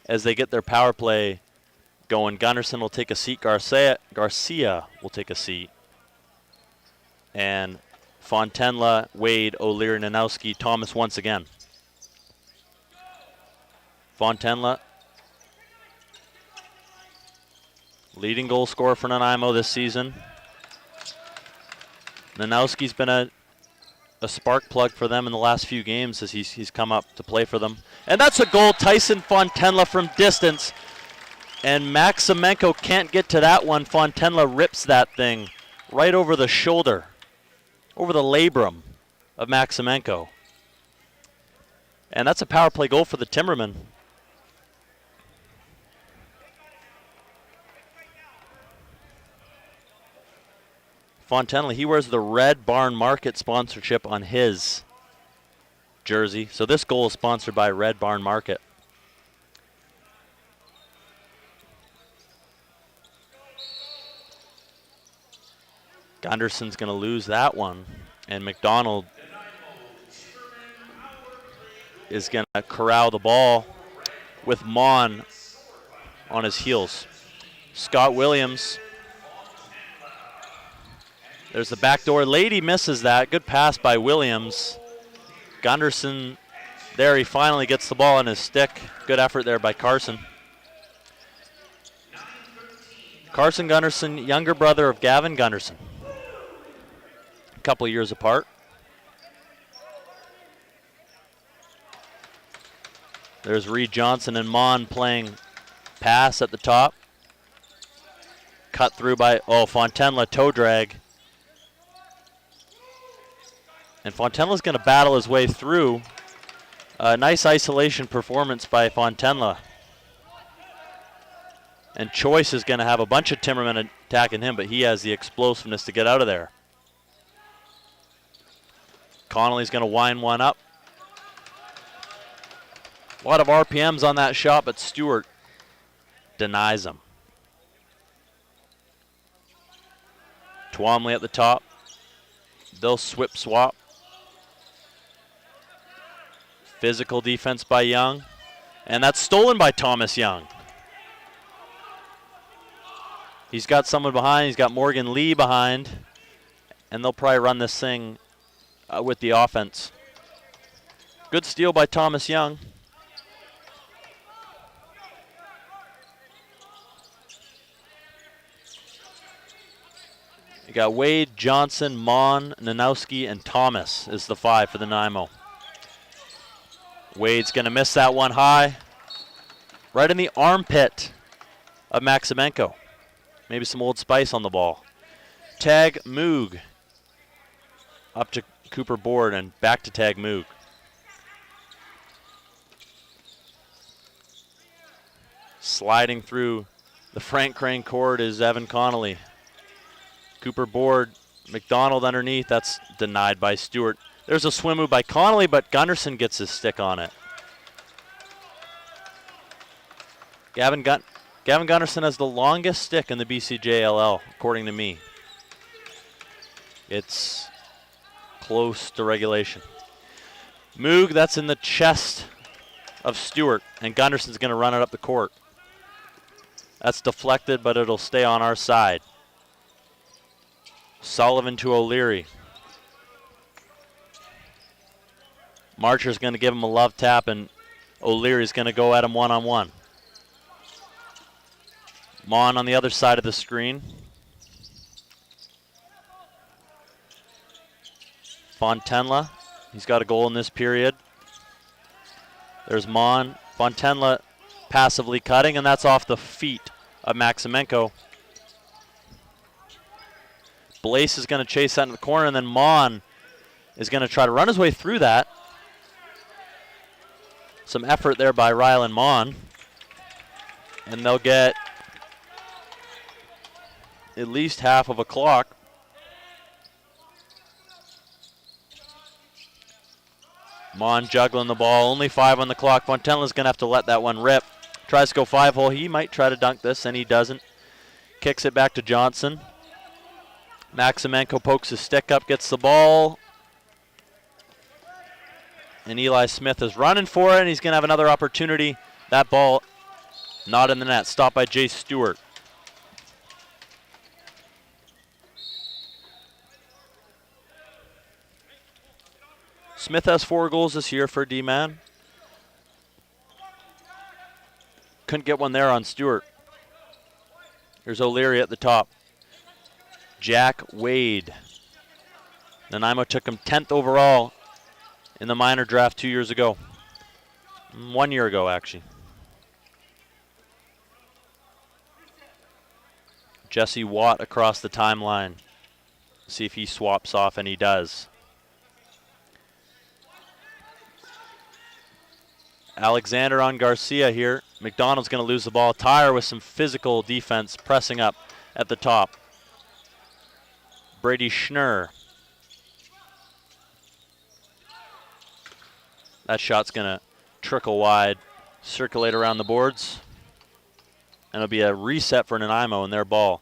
As they get their power play going, Gunderson will take a seat, Garcia will take a seat. And Fontenla, Wade, O'Leary, Nanowski, Thomas once again. Fontenla, leading goal scorer for Nanaimo this season. Nanowski's been a spark plug for them in the last few games as he's come up to play for them. And that's a goal, Tyson Fontenla from distance. And Maximenko can't get to that one. Fontenla rips that thing right over the shoulder, over the labrum of Maximenko. And that's a power play goal for the Timbermen. Fontenla, he wears the Red Barn Market sponsorship on his jersey. So this goal is sponsored by Red Barn Market. Gunderson's going to lose that one. And McDonald is going to corral the ball with Mon on his heels. Scott Williams. There's the backdoor. Lady misses that. Good pass by Williams. Gunderson there. He finally gets the ball on his stick. Good effort there by Carson. Carson Gunderson, younger brother of Gavin Gunderson. A couple years apart. There's Reed Johnson and Mon playing pass at the top. Cut through by, Fontenla toe drag. And Fontenla's going to battle his way through. A nice isolation performance by Fontenla. And Choice is going to have a bunch of Timbermen attacking him, but he has the explosiveness to get out of there. Connolly's going to wind one up. A lot of RPMs on that shot, but Stewart denies him. Twomley at the top. They'll swap. Physical defense by Young. And that's stolen by Thomas Young. He's got someone behind. He's got Morgan Lee behind. And they'll probably run this thing with the offense. Good steal by Thomas Young. You got Wade, Johnson, Mon, Nanowski, and Thomas is the 5 for the Nanaimo. Wade's going to miss that one high. Right in the armpit of Maximenko. Maybe some Old Spice on the ball. Tag Moog. Up to Cooper Board and back to Tag Moog. Sliding through the Frank Crane court is Evan Connolly. Cooper Board, McDonald underneath. That's denied by Stewart. There's a swim move by Connolly, but Gunderson gets his stick on it. Gavin Gunderson has the longest stick in the BCJLL, according to me. It's close to regulation. Moog, that's in the chest of Stewart, and Gunderson's going to run it up the court. That's deflected, but it'll stay on our side. Sullivan to O'Leary. Marcher's going to give him a love tap, and O'Leary's going to go at him one-on-one. Mon on the other side of the screen. Fontenla, he's got a goal in this period. There's Mon. Fontenla passively cutting, and that's off the feet of Maximenko. Blaise is going to chase that in the corner, and then Mon is going to try to run his way through that. Some effort there by Rylan Mon. And they'll get at least half of a clock. Mon juggling the ball, only 5 on the clock. Fontenla's going to have to let that one rip. Tries to go 5-hole. He might try to dunk this, and he doesn't. Kicks it back to Johnson. Maximenko pokes his stick up, gets the ball. And Eli Smith is running for it, and he's going to have another opportunity. That ball not in the net. Stopped by Jay Stewart. Smith has 4 goals this year for D-man. Couldn't get one there on Stewart. Here's O'Leary at the top. Jack Wade. Nanaimo took him 10th overall in the minor draft 2 years ago. 1 year ago, actually. Jesse Watt across the timeline. See if he swaps off, and he does. Alexander on Garcia here. McDonald's going to lose the ball. Tyre with some physical defense pressing up at the top. Brady Schnurr. That shot's going to trickle wide, circulate around the boards. And it'll be a reset for Nanaimo in their ball,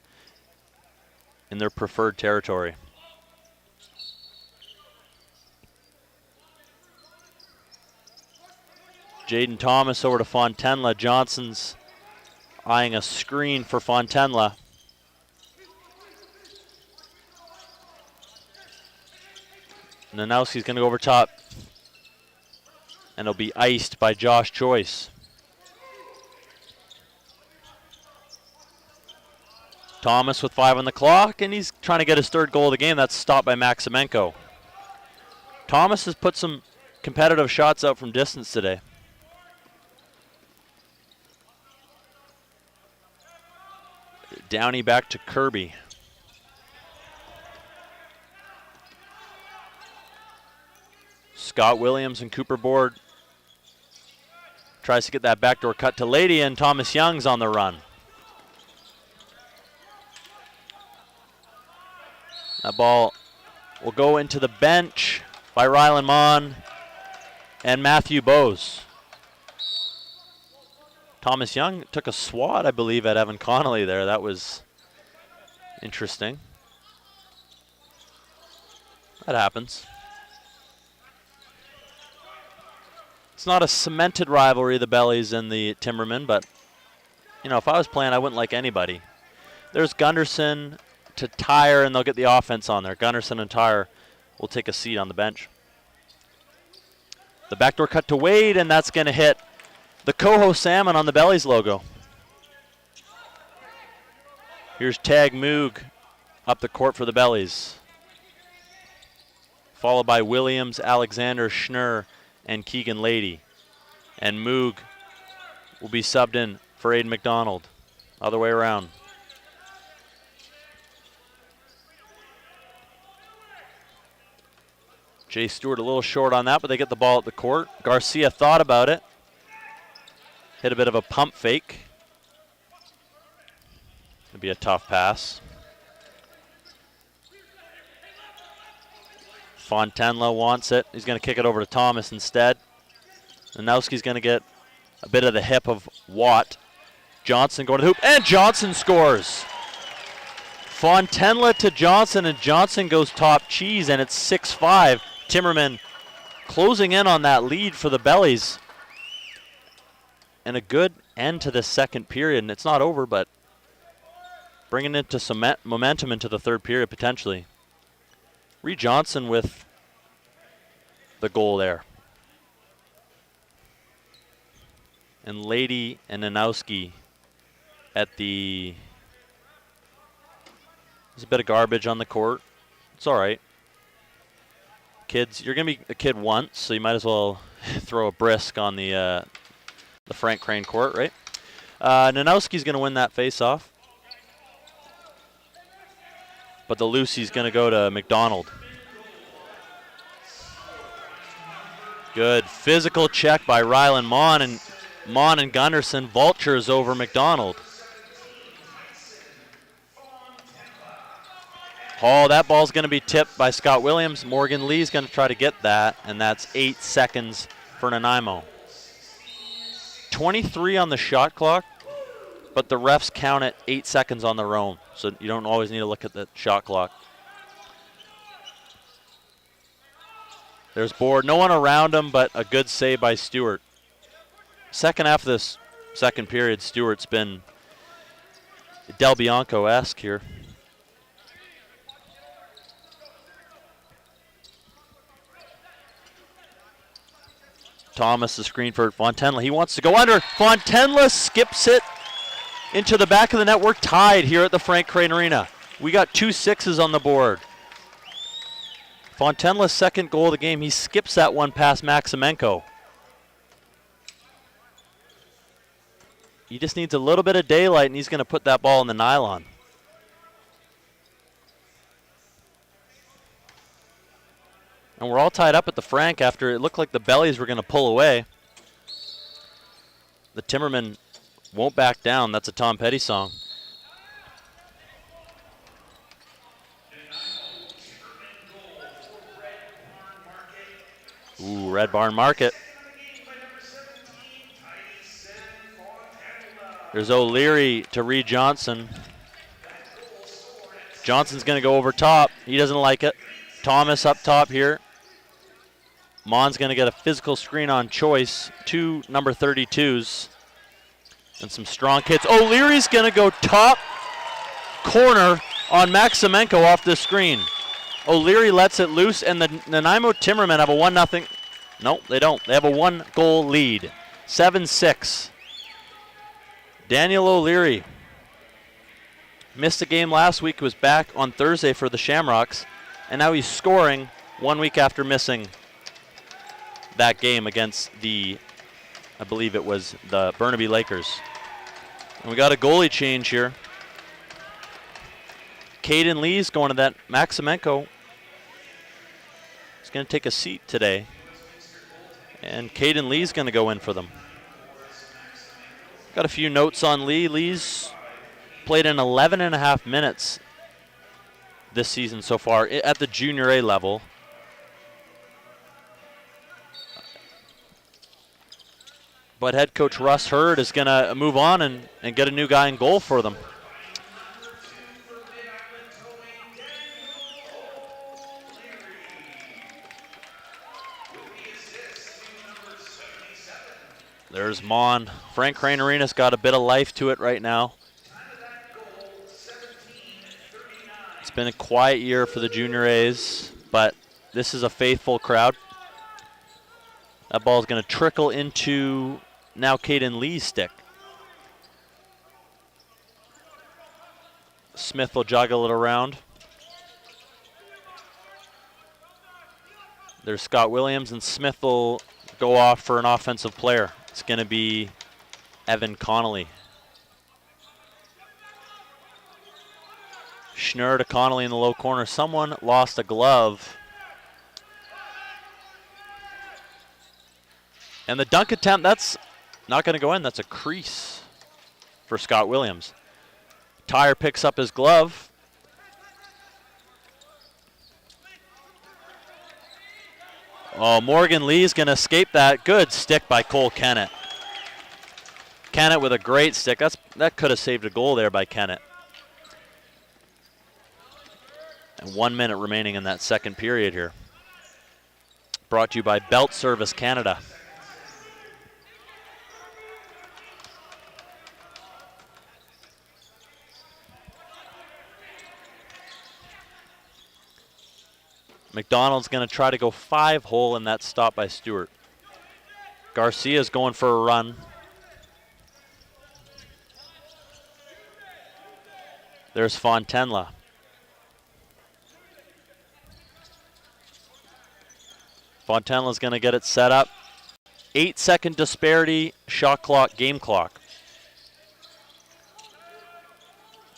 in their preferred territory. Jaden Thomas over to Fontenla. Johnson's eyeing a screen for Fontenla. Nanowski's going to go over top. And it'll be iced by Josh Choice. Thomas with 5 on the clock, and he's trying to get his 3rd goal of the game. That's stopped by Maximenko. Thomas has put some competitive shots out from distance today. Downey back to Kirby. Scott Williams and Cooper Board tries to get that backdoor cut to Lady, and Thomas Young's on the run. That ball will go into the bench by Rylan Mon and Matthew Bose. Thomas Young took a swat, I believe, at Evan Connolly there. That was interesting. That happens. It's not a cemented rivalry, the Bellies and the Timbermen, but, you know, if I was playing, I wouldn't like anybody. There's Gunderson to Tyre, and they'll get the offense on there. Gunderson and Tyre will take a seat on the bench. The backdoor cut to Wade, and that's going to hit the Coho Salmon on the Bellies logo. Here's Tag Moog up the court for the Bellies, followed by Williams, Alexander, Schnurr, and Keegan Lady. And Moog will be subbed in for Aiden McDonald. Other way around. Jay Stewart a little short on that, but they get the ball at the court. Garcia thought about it. Hit a bit of a pump fake. It'd be a tough pass. Fontenla wants it. He's going to kick it over to Thomas instead. Nanowski's going to get a bit of the hip of Watt. Johnson going to the hoop, and Johnson scores. Fontenla to Johnson, and Johnson goes top cheese, and it's 6-5. Timbermen closing in on that lead for the Bellies. And a good end to the second period, and it's not over, but bringing it to some momentum into the third period potentially. Reed Johnson with the goal there. And Lady and Nanowski at the... There's a bit of garbage on the court. It's all right. Kids, you're going to be a kid once, so you might as well throw a brisk on the Frank Crane court, right? Nanowski's going to win that face-off. But the Lucy's going to go to McDonald. Good physical check by Rylan Mon, and Gunderson vultures over McDonald. Oh, that ball's going to be tipped by Scott Williams. Morgan Lee's going to try to get that, and that's 8 seconds for Nanaimo. 23 on the shot clock, but the refs count it 8 seconds on their own, so you don't always need to look at the shot clock. There's Board. No one around him, but a good save by Stewart. Second half of this second period, Stewart's been Del Bianco-esque here. Thomas, the screen for Fontenla. He wants to go under. Fontenla skips it into the back of the net. We're tied here at the Frank Crane Arena. We got 2 sixes on the board. Fontenla's second goal of the game. He skips that one past Maximenko. He just needs a little bit of daylight, and he's going to put that ball in the nylon. And we're all tied up at the Frank after it looked like the Bellies were going to pull away. The Timbermen won't back down. That's a Tom Petty song. Ooh, Red Barn Market. There's O'Leary to Reed Johnson. Johnson's going to go over top. He doesn't like it. Thomas up top here. Mon's going to get a physical screen on choice. 2 number 32s. And some strong kids. O'Leary's going to go top corner on Maximenko off the screen. O'Leary lets it loose, and the Nanaimo Timbermen have a 1-0. No, they don't. They have a 1-goal lead. 7-6. Daniel O'Leary missed a game last week, was back on Thursday for the Shamrocks, and now he's scoring 1 week after missing that game against the, I believe it was the Burnaby Lakers. And we got a goalie change here. Caden Lee's going to that. Maximenko is going to take a seat today. And Caden Lee's going to go in for them. Got a few notes on Lee. Lee's played in 11.5 minutes this season so far at the Junior A level. But head coach Russ Hurd is going to move on and get a new guy in goal for them. There's Mon. Frank Crane Arena's got a bit of life to it right now. It's been a quiet year for the Junior A's, but this is a faithful crowd. That ball is going to trickle into now Caden Lee's stick. Smith will juggle it around. There's Scott Williams, and Smith will go off for an offensive player. It's going to be Evan Connolly. Schnurr to Connolly in the low corner. Someone lost a glove. And the dunk attempt, that's not going to go in. That's a crease for Scott Williams. Tyre picks up his glove. Oh, Morgan Lee's going to escape that. Good stick by Cole Kennett. Kennett with a great stick. That could have saved a goal there by Kennett. And 1 minute remaining in that second period here. Brought to you by Belt Service Canada. McDonald's going to try to go 5-hole in that stop by Stewart. Garcia's going for a run. There's Fontenla. Fontenla's going to get it set up. 8-second disparity, shot clock, game clock.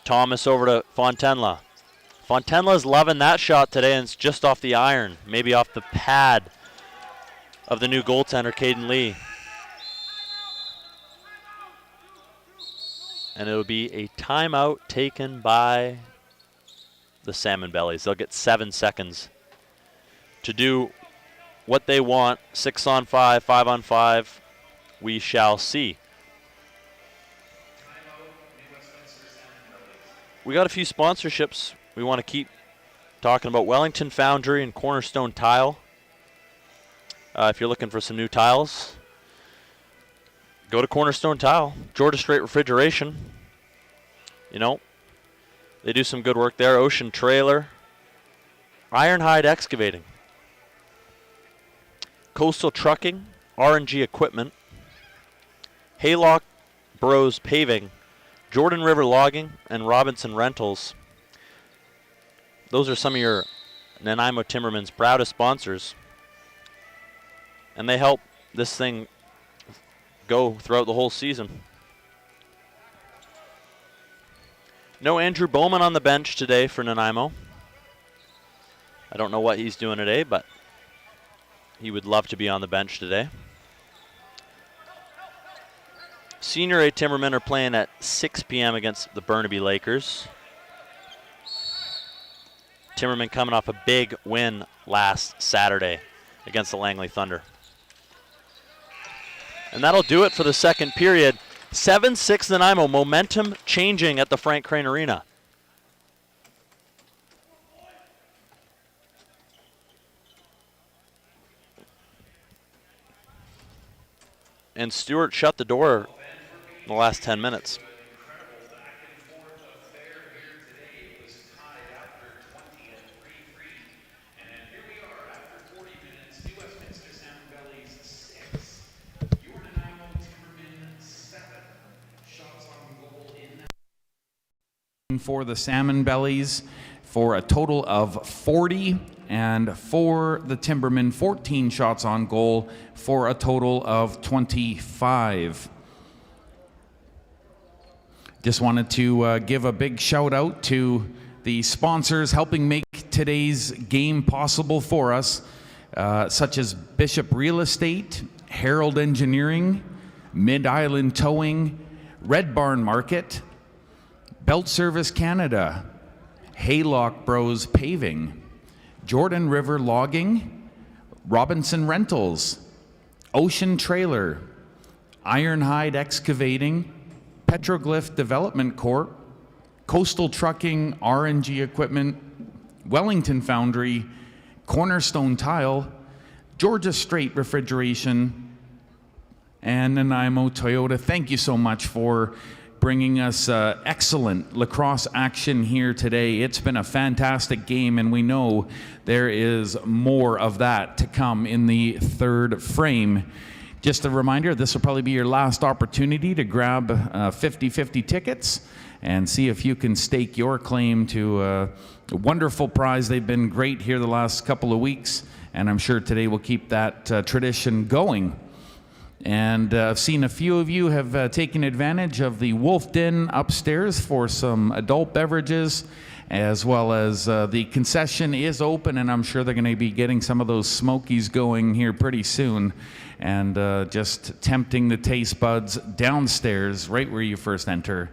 Thomas over to Fontenla. Fontenla's loving that shot today, and it's just off the iron, maybe off the pad of the new goaltender, Caden Lee. And it'll be a timeout taken by the Salmon Bellies. They'll get 7 seconds to do what they want. 6-on-5, 5-on-5, we shall see. We got a few sponsorships we want to keep talking about. Wellington Foundry and Cornerstone Tile. If you're looking for some new tiles, go to Cornerstone Tile. Georgia Strait Refrigeration. You know, they do some good work there. Ocean Trailer. Ironhide Excavating. Coastal Trucking. R&G Equipment. Haylock Bros Paving. Jordan River Logging and Robinson Rentals. Those are some of your Nanaimo Timbermen's proudest sponsors. And they help this thing go throughout the whole season. No Andrew Bowman on the bench today for Nanaimo. I don't know what he's doing today, but he would love to be on the bench today. Senior A Timbermen are playing at 6 p.m. against the Burnaby Lakers. Timbermen coming off a big win last Saturday against the Langley Thunder. And that'll do it for the second period. 7-6 Nanaimo, momentum changing at the Frank Crane Arena. And Stewart shut the door in the last 10 minutes. For the Salmon Bellies for a total of 40, and for the Timbermen 14 shots on goal for a total of 25. Just wanted to give a big shout out to the sponsors helping make today's game possible for us, such as Bishop Real Estate, Herald Engineering, Mid-Island Towing, Red Barn Market, Belt Service Canada, Haylock Bros Paving, Jordan River Logging, Robinson Rentals, Ocean Trailer, Ironhide Excavating, Petroglyph Development Corp., Coastal Trucking, RNG Equipment, Wellington Foundry, Cornerstone Tile, Georgia Strait Refrigeration, and Nanaimo Toyota. Thank you so much for bringing us excellent lacrosse action here today. It's been a fantastic game, and we know there is more of that to come in the third frame. Just a reminder, this will probably be your last opportunity to grab 50-50 tickets and see if you can stake your claim to a wonderful prize. They've been great here the last couple of weeks, and I'm sure today will keep that tradition going. And I've seen a few of you have taken advantage of the Wolf Den upstairs for some adult beverages, as well as the concession is open, and I'm sure they're going to be getting some of those smokies going here pretty soon, and just tempting the taste buds downstairs right where you first enter.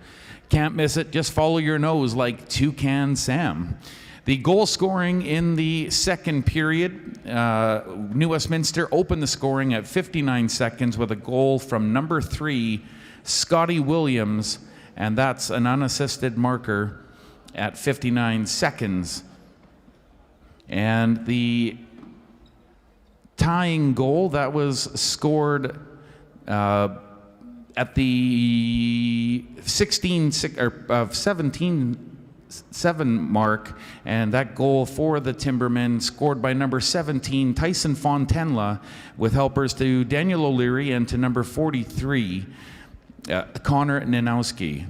Can't miss it. Just follow your nose like Toucan Sam. The goal scoring in the second period, New Westminster opened the scoring at 59 seconds with a goal from number 3, Scotty Williams, and that's an unassisted marker at 59 seconds. And the tying goal that was scored at the 17-7 mark, and that goal for the Timbermen scored by number 17, Tyson Fontenla, with helpers to Daniel O'Leary and to number 43, Connor Nanowski.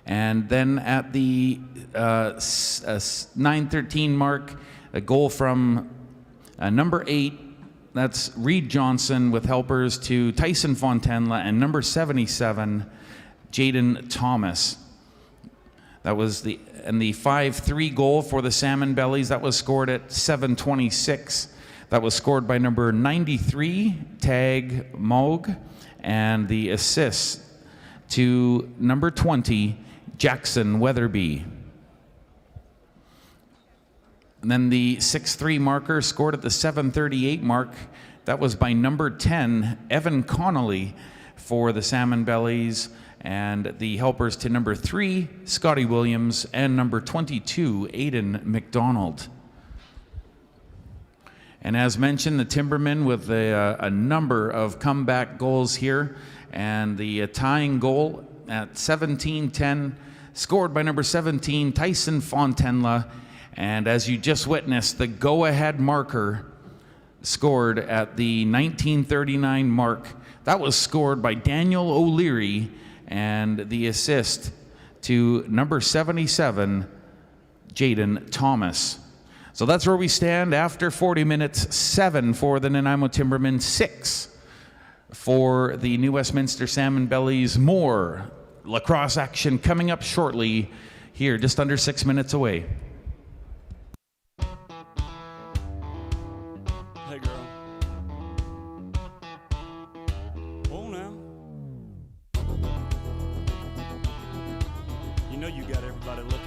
And then at the 9:13 mark, a goal from number 8, that's Reed Johnson, with helpers to Tyson Fontenla and number 77, Jaden Thomas. That was the 5-3 goal for the Salmon Bellies. That was scored at 7:26. That was scored by number 93, Tag Moog, and the assist to number 20, Jackson Weatherby. And then the 6-3 marker scored at the 7:38 mark. That was by number 10, Evan Connolly, for the Salmon Bellies, and the helpers to number 3, Scotty Williams, and number 22, Aiden McDonald. And as mentioned, the Timbermen with a number of comeback goals here, and the tying goal at 17:10 scored by number 17, Tyson Fontenla, and as you just witnessed, the go-ahead marker scored at the 19:39 mark. That was scored by Daniel O'Leary, and the assist to number 77, Jaden Thomas. So that's where we stand after 40 minutes, 7 for the Nanaimo Timbermen, 6 for the New Westminster Salmon Bellies. More lacrosse action coming up shortly here, just under 6 minutes away. Hey girl. Oh now. You know you got everybody looking.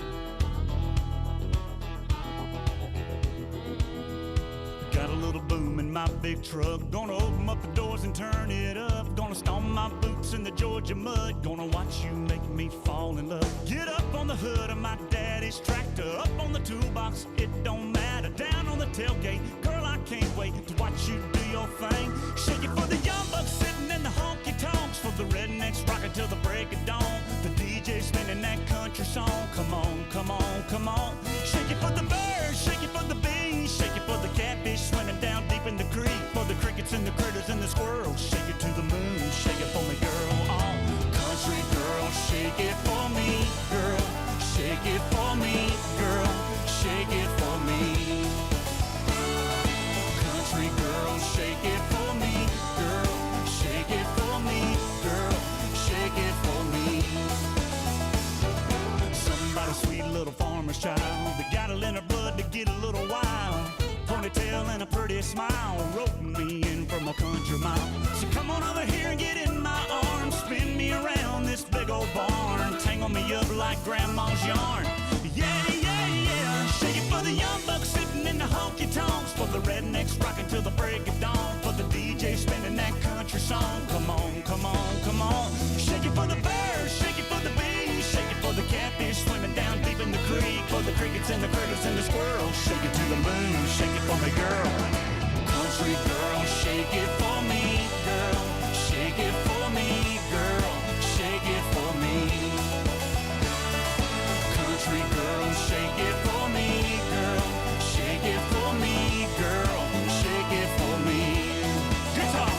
Got a little boom in my big truck. Gonna open up the doors and turn it up. Gonna stomp my boots in the Georgia mud. Gonna watch you make me fall in love. Get up on the hood of my daddy's tractor. Up on the toolbox, it don't matter. Down on the tailgate, girl, I can't wait to watch you do your thing. Shake it for the young bucks sitting in the honky tonks. For the rednecks rocking till the break of dawn. The DJ spinning that country song. Come on, come on, come on. Shake it for the birds, shake it for the bees. Shake it for the catfish swimming down deep in the creek. For the crickets and the critters and the squirrels. Shake it to the moon, shake it for me, girl. Oh, country girl, shake it for me, girl. Shake it for me, girl. Shake it for me. Country girl, shake it for me, girl. Shake it for me, girl. Shake it for me. Somebody sweet little farm girl and a pretty smile wrote me in from a country mile. So come on over here and get in my arms, spin me around this big old barn, tangle me up like grandma's yarn. Yeah, yeah, yeah. Shake it for the young bucks sitting in the honky tonks, for the rednecks rocking till the break of dawn, for the DJ spinning that country song. Come on, come on, come on. Shake it for the birds, shake it for the bees, shake it for the catfish swimming down deep in the creek, for the crickets and the critters and the squirrels. Shake it to the moon, shake it for me, girl. Country girl, shake it for me, girl. Shake it for me, girl. Shake it for me. Country girl, shake it for me, girl. Shake it for me, girl. Shake it for me. Guitar.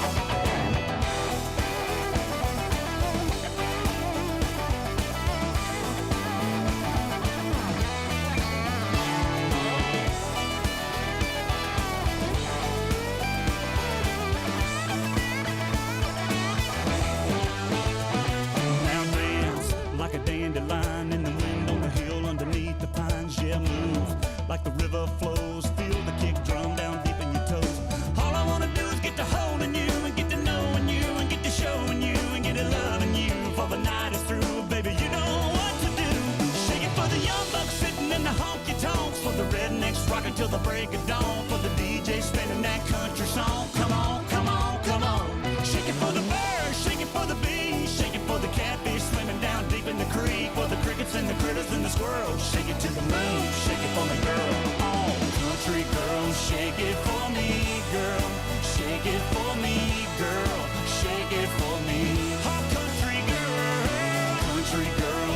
Now dance like a dandelion in the wind on the hill underneath the pines. Yeah, move like the river flows. Feel the kick drum down deep in your toes. All I wanna do is get to holding you and get to knowing you and get to showing you and get to loving you. For the night is through, baby, you know what to do. Shake it for the young bucks sitting in the honky tonks, for the rednecks rocking till the break of dawn, for the DJ spinning that country song. Come on, come on, come on. Shake it for the birds, shake it for the bees, shake it for the catfish swimming down deep in the creek, for the crickets and the critters and the squirrels. Shake it to the moon, shake it for me, girl. Oh, country girl, shake it for me, girl. Shake it for me, girl. Shake it for me. Oh, country girl,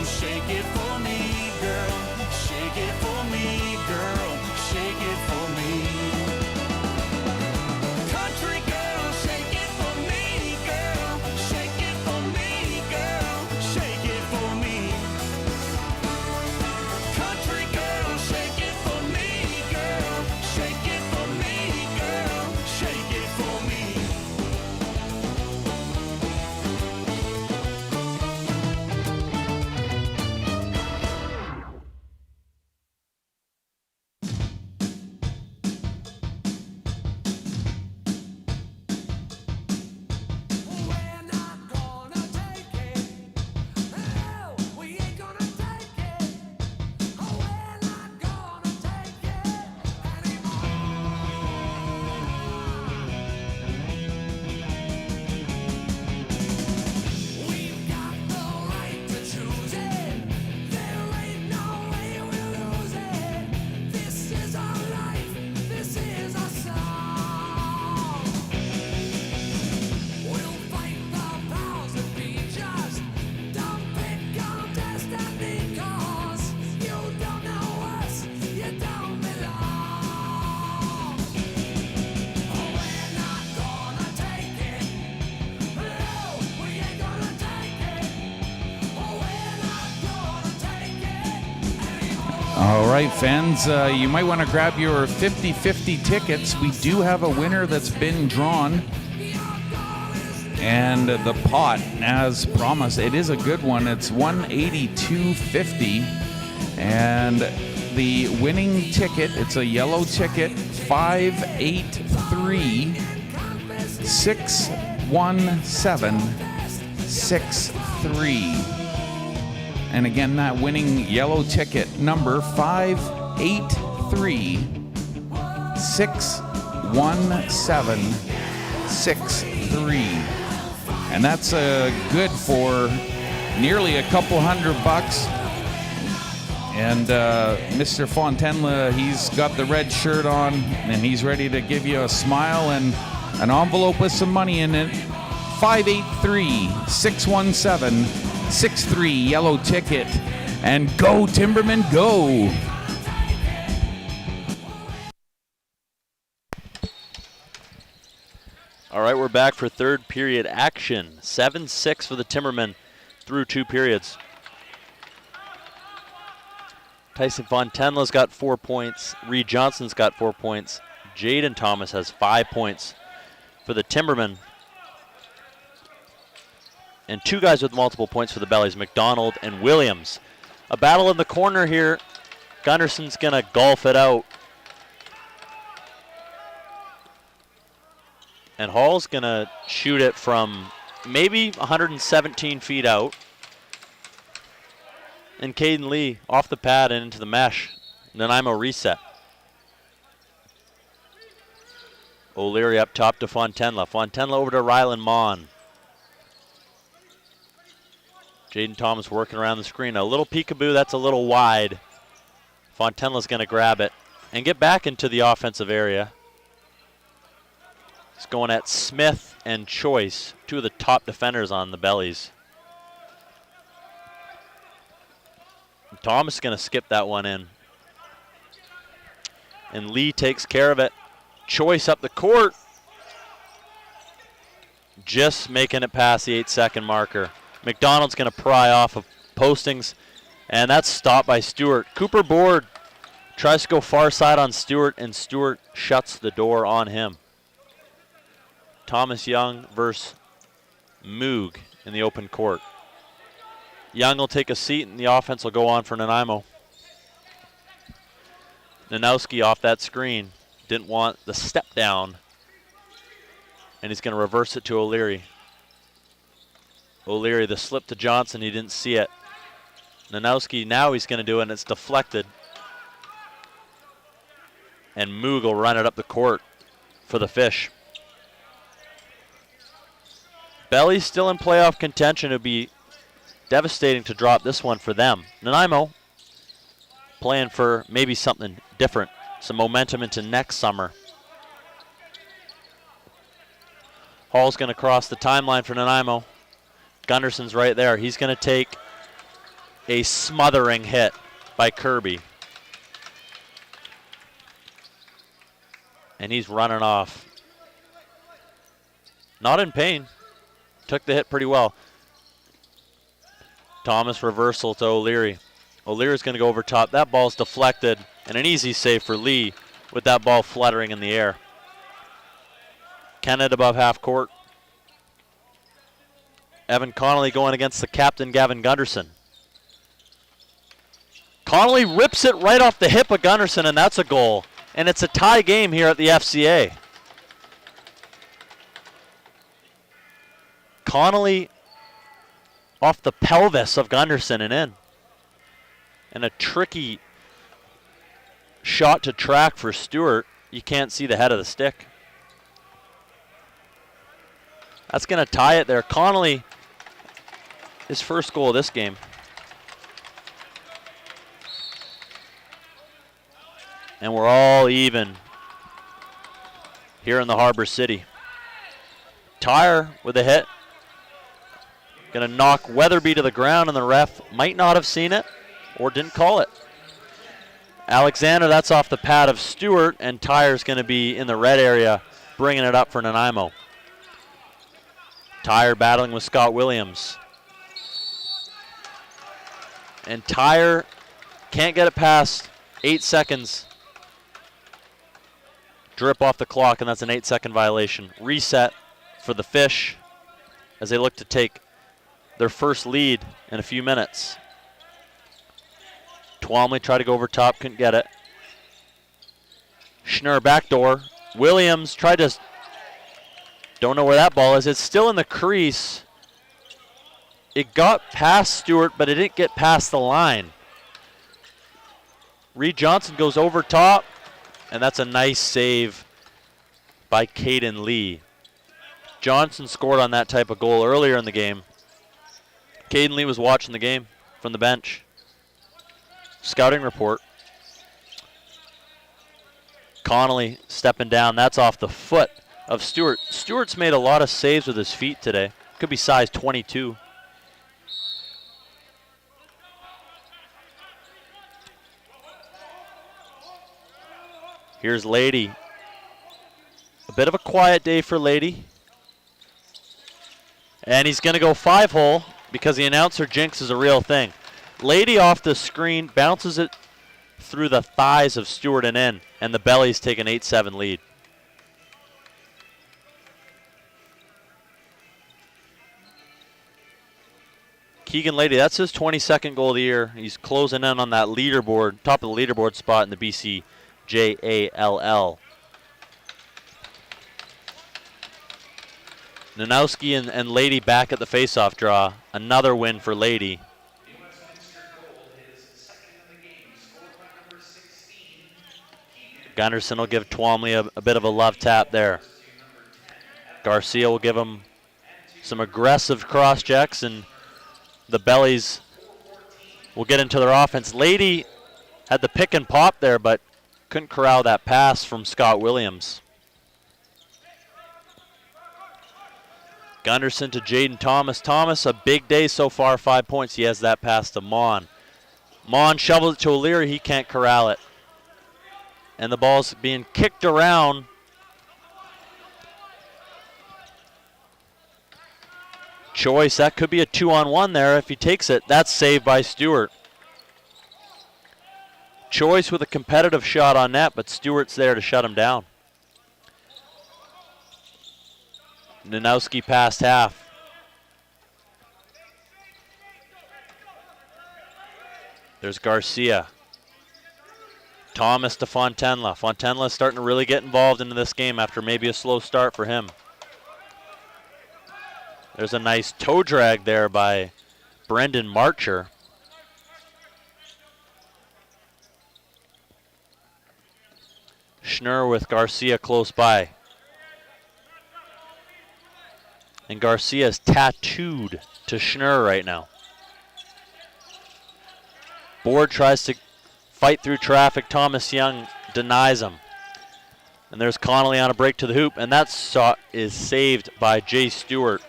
shake it for me, girl. Shake it for me, girl. Shake it for me. Country girl, shake it for me, girl. Shake it for me, girl. Shake it for me. Country girl, shake it for me, girl. Shake it for me, girl. Shake it for me. We're not gonna take it. No, we ain't gonna take it. Oh, we're not gonna take it anymore. We've got the right to choose it. There ain't no way we'll lose it. This is our life. This is our song. We'll fight the powers that be just. Don't pick on destiny, 'cause you don't know us, you don't belong. Oh, we're not gonna take it. No, we ain't gonna take it. Oh, we're not gonna take it anymore. All right, fans, you might want to grab your 50-50 tickets. We do have a winner that's been drawn. And the pot, as promised, it is a good one. It's 182.50. And the winning ticket, it's a yellow ticket, 583-617-63. And again, that winning yellow ticket number 583-617-63. And that's good for nearly a couple $100. And Mr. Fontenla, he's got the red shirt on, and he's ready to give you a smile and an envelope with some money in it. 583-617-63, yellow ticket. And go, Timbermen, go! All right, we're back for third period action. 7-6 for the Timbermen through 2 periods. Tyson Fontenla's got 4 points. Reed Johnson's got 4 points. Jaden Thomas has 5 points for the Timbermen. And 2 guys with multiple points for the Bellies, McDonald and Williams. A battle in the corner here. Gunnarson's going to golf it out. And Hall's going to shoot it from maybe 117 feet out. And Caden Lee off the pad and into the mesh. Nanaimo reset. O'Leary up top to Fontenla. Fontenla over to Rylan Mon. Jaden Thomas working around the screen. A little peekaboo, that's a little wide. Fontenla's going to grab it and get back into the offensive area. He's going at Smith and Choice, two of the top defenders on the Bellies. Thomas is going to skip that one in. And Lee takes care of it. Choice up the court. Just making it past the 8-second marker. McDonald's going to pry off of postings, and that's stopped by Stewart. Cooper Board tries to go far side on Stewart, and Stewart shuts the door on him. Thomas Young versus Moog in the open court. Young will take a seat, and the offense will go on for Nanaimo. Nanowski off that screen. Didn't want the step down, and he's going to reverse it to O'Leary. O'Leary, the slip to Johnson, he didn't see it. Nanowski, now he's going to do it, and it's deflected. And Moog will run it up the court for the Fish. Belly's still in playoff contention. It would be devastating to drop this one for them. Nanaimo playing for maybe something different, some momentum into next summer. Hall's going to cross the timeline for Nanaimo. Gunderson's right there. He's going to take a smothering hit by Kirby. And he's running off. Not in pain. Took the hit pretty well. Thomas reversal to O'Leary. O'Leary's going to go over top. That ball's deflected, and an easy save for Lee with that ball fluttering in the air. Kennett above half court. Evan Connolly going against the captain, Gavin Gunderson. Connolly rips it right off the hip of Gunderson, and that's a goal. And it's a tie game here at the FCA. Connolly off the pelvis of Gunderson and in. And a tricky shot to track for Stewart. You can't see the head of the stick. That's going to tie it there. Connolly, his first goal of this game. And we're all even here in the Harbor City. Tyre with a hit. Going to knock Weatherby to the ground, and the ref might not have seen it or didn't call it. Alexander, that's off the pad of Stewart, and Tyre's going to be in the red area, bringing it up for Nanaimo. Tyre battling with Scott Williams. And Tyre can't get it past 8 seconds. Drip off the clock, and that's an 8-second violation. Reset for the Fish as they look to take their first lead in a few minutes. Twomley tried to go over top, couldn't get it. Schnurr backdoor. Williams tried to, don't know where that ball is. It's still in the crease. It got past Stewart, but it didn't get past the line. Reed Johnson goes over top, and that's a nice save by Caden Lee. Johnson scored on that type of goal earlier in the game. Caden Lee was watching the game from the bench. Scouting report. Connolly stepping down. That's off the foot of Stewart. Stewart's made a lot of saves with his feet today. Could be size 22. Here's Lady. A bit of a quiet day for Lady. And he's going to go 5-hole because the announcer jinx is a real thing. Lady off the screen, bounces it through the thighs of Stewart and in, and the Bellies take an 8-7 lead. Keegan Lady, that's his 22nd goal of the year. He's closing in on that leaderboard, top of the leaderboard spot in the BC JALL. Nanowski and Lady back at the faceoff draw. Another win for Lady. Gunderson will give Twomley a bit of a love tap there. Garcia will give him some aggressive cross checks, and the Bellies will get into their offense. Lady had the pick and pop there, but couldn't corral that pass from Scott Williams. Gunderson to Jaden Thomas. Thomas, a big day so far, 5 points. He has that pass to Mon. Mon shovels it to O'Leary. He can't corral it. And the ball's being kicked around. Choice, that could be a 2-on-1 there if he takes it. That's saved by Stewart. Choice with a competitive shot on net, but Stewart's there to shut him down. Nanowski past half. There's Garcia. Thomas to Fontenla. Fontenla starting to really get involved into this game after maybe a slow start for him. There's a nice toe drag there by Brendan Marcher. Schnurr with Garcia close by. And Garcia is tattooed to Schnurr right now. Board tries to fight through traffic. Thomas Young denies him. And there's Connolly on a break to the hoop, and that shot is saved by Jay Stewart.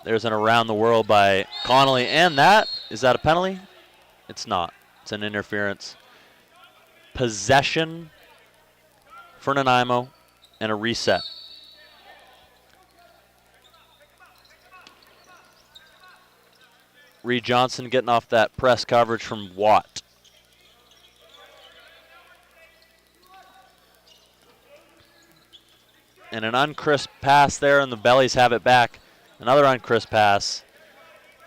There's an around the world by Connolly, and is that a penalty? It's not. It's an interference. Possession for Nanaimo and a reset. Reed Johnson getting off that press coverage from Watt. And an uncrisp pass there, and the Bellies have it back. Another uncrisp pass.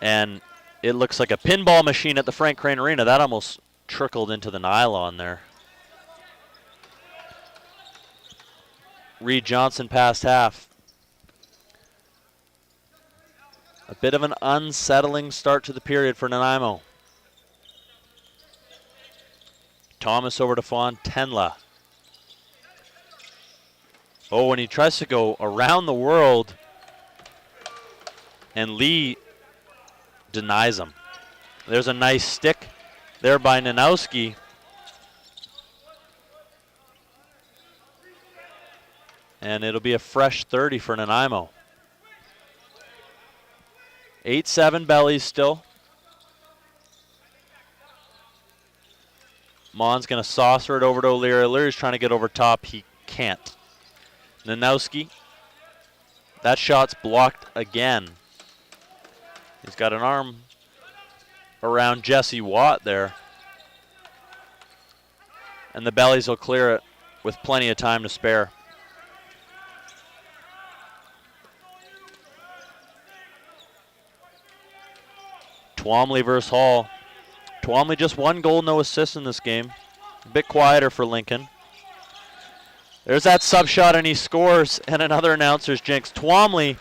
And it looks like a pinball machine at the Frank Crane Arena. That almost trickled into the nylon there. Reed Johnson past half. A bit of an unsettling start to the period for Nanaimo. Thomas over to Fontenla. Oh, and he tries to go around the world, and Lee denies him. There's a nice stick there by Nanowski. And it'll be a fresh 30 for Nanaimo. 8-7 Bellies still. Mon's going to saucer it over to O'Leary. O'Leary's trying to get over top. He can't. Nanowski. That shot's blocked again. He's got an arm around Jesse Watt there. And the Bellies will clear it with plenty of time to spare. Twomley versus Hall. Twomley just 1 goal, no assists in this game. A bit quieter for Lincoln. There's that sub shot, and he scores, and another announcer's jinx. Twomley,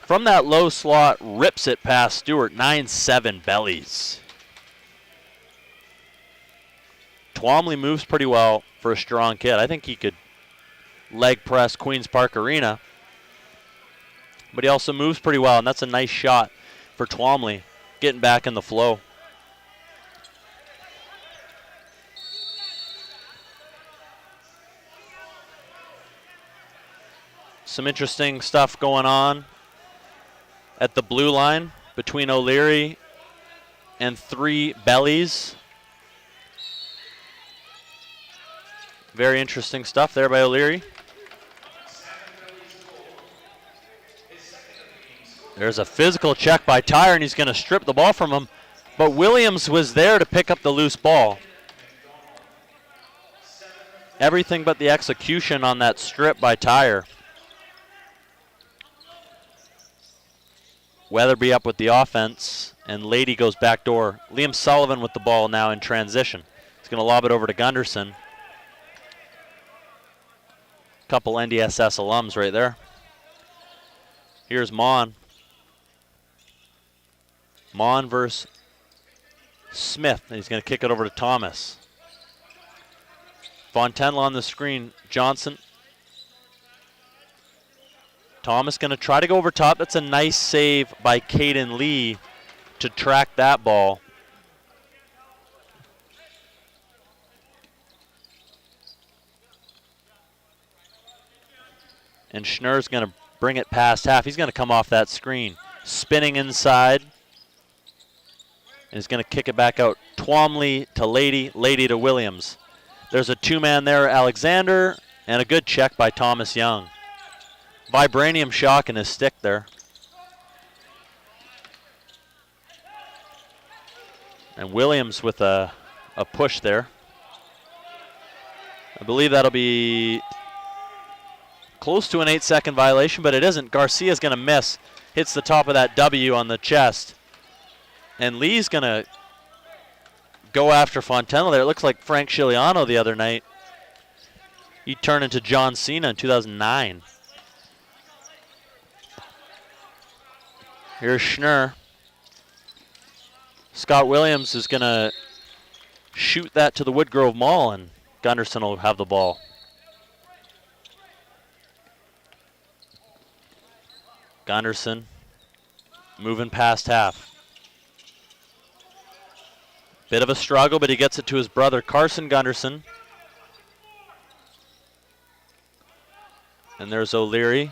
from that low slot, rips it past Stewart. 9-7 Bellies. Twomley moves pretty well for a strong kid. I think he could leg press Queens Park Arena. But he also moves pretty well, and that's a nice shot for Twomley, getting back in the flow. Some interesting stuff going on at the blue line between O'Leary and 3 Bellies. Very interesting stuff there by O'Leary. There's a physical check by Tyre, and he's going to strip the ball from him. But Williams was there to pick up the loose ball. Everything but the execution on that strip by Tyre. Weatherby up with the offense, and Lady goes backdoor. Liam Sullivan with the ball now in transition. He's going to lob it over to Gunderson. Couple NDSS alums right there. Here's Mon. Mon versus Smith. And he's going to kick it over to Thomas. Fontenla on the screen. Johnson. Thomas going to try to go over top. That's a nice save by Caden Lee to track that ball. And Schnurr's going to bring it past half. He's going to come off that screen. Spinning inside. And he's going to kick it back out. Twomley to Lady, Lady to Williams. There's a two-man there, Alexander, and a good check by Thomas Young. Vibranium shock in his stick there. And Williams with a push there. I believe that'll be close to an 8-second violation, but it isn't. Garcia's going to miss. Hits the top of that W on the chest. And Lee's going to go after Fontenla there. It looks like Frank Chiliano the other night. He turned into John Cena in 2009. Here's Schnurr. Scott Williams is going to shoot that to the Woodgrove Mall, and Gunderson will have the ball. Gunderson moving past half. Bit of a struggle, but he gets it to his brother, Carson Gunderson. And there's O'Leary.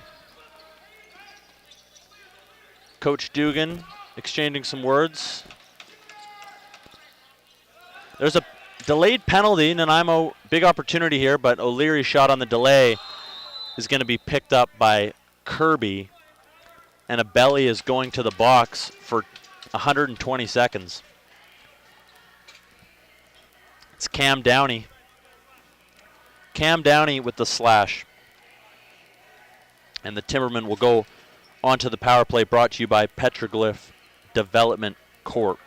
Coach Dugan exchanging some words. There's a delayed penalty. Nanaimo, big opportunity here, but O'Leary's shot on the delay is going to be picked up by Kirby. And a belly is going to the box for 120 seconds. It's Cam Downey. Cam Downey with the slash. And the Timbermen will go onto the power play, brought to you by Petroglyph Development Corp.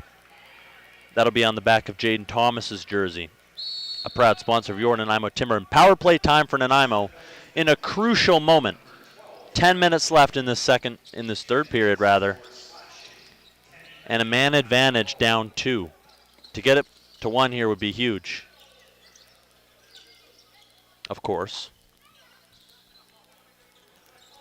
That'll be on the back of Jaden Thomas's jersey. A proud sponsor of your Nanaimo Timbermen. Power play time for Nanaimo in a crucial moment. 10 minutes left in this third period rather. And a man advantage down 2. To get it to 1 here would be huge. Of course.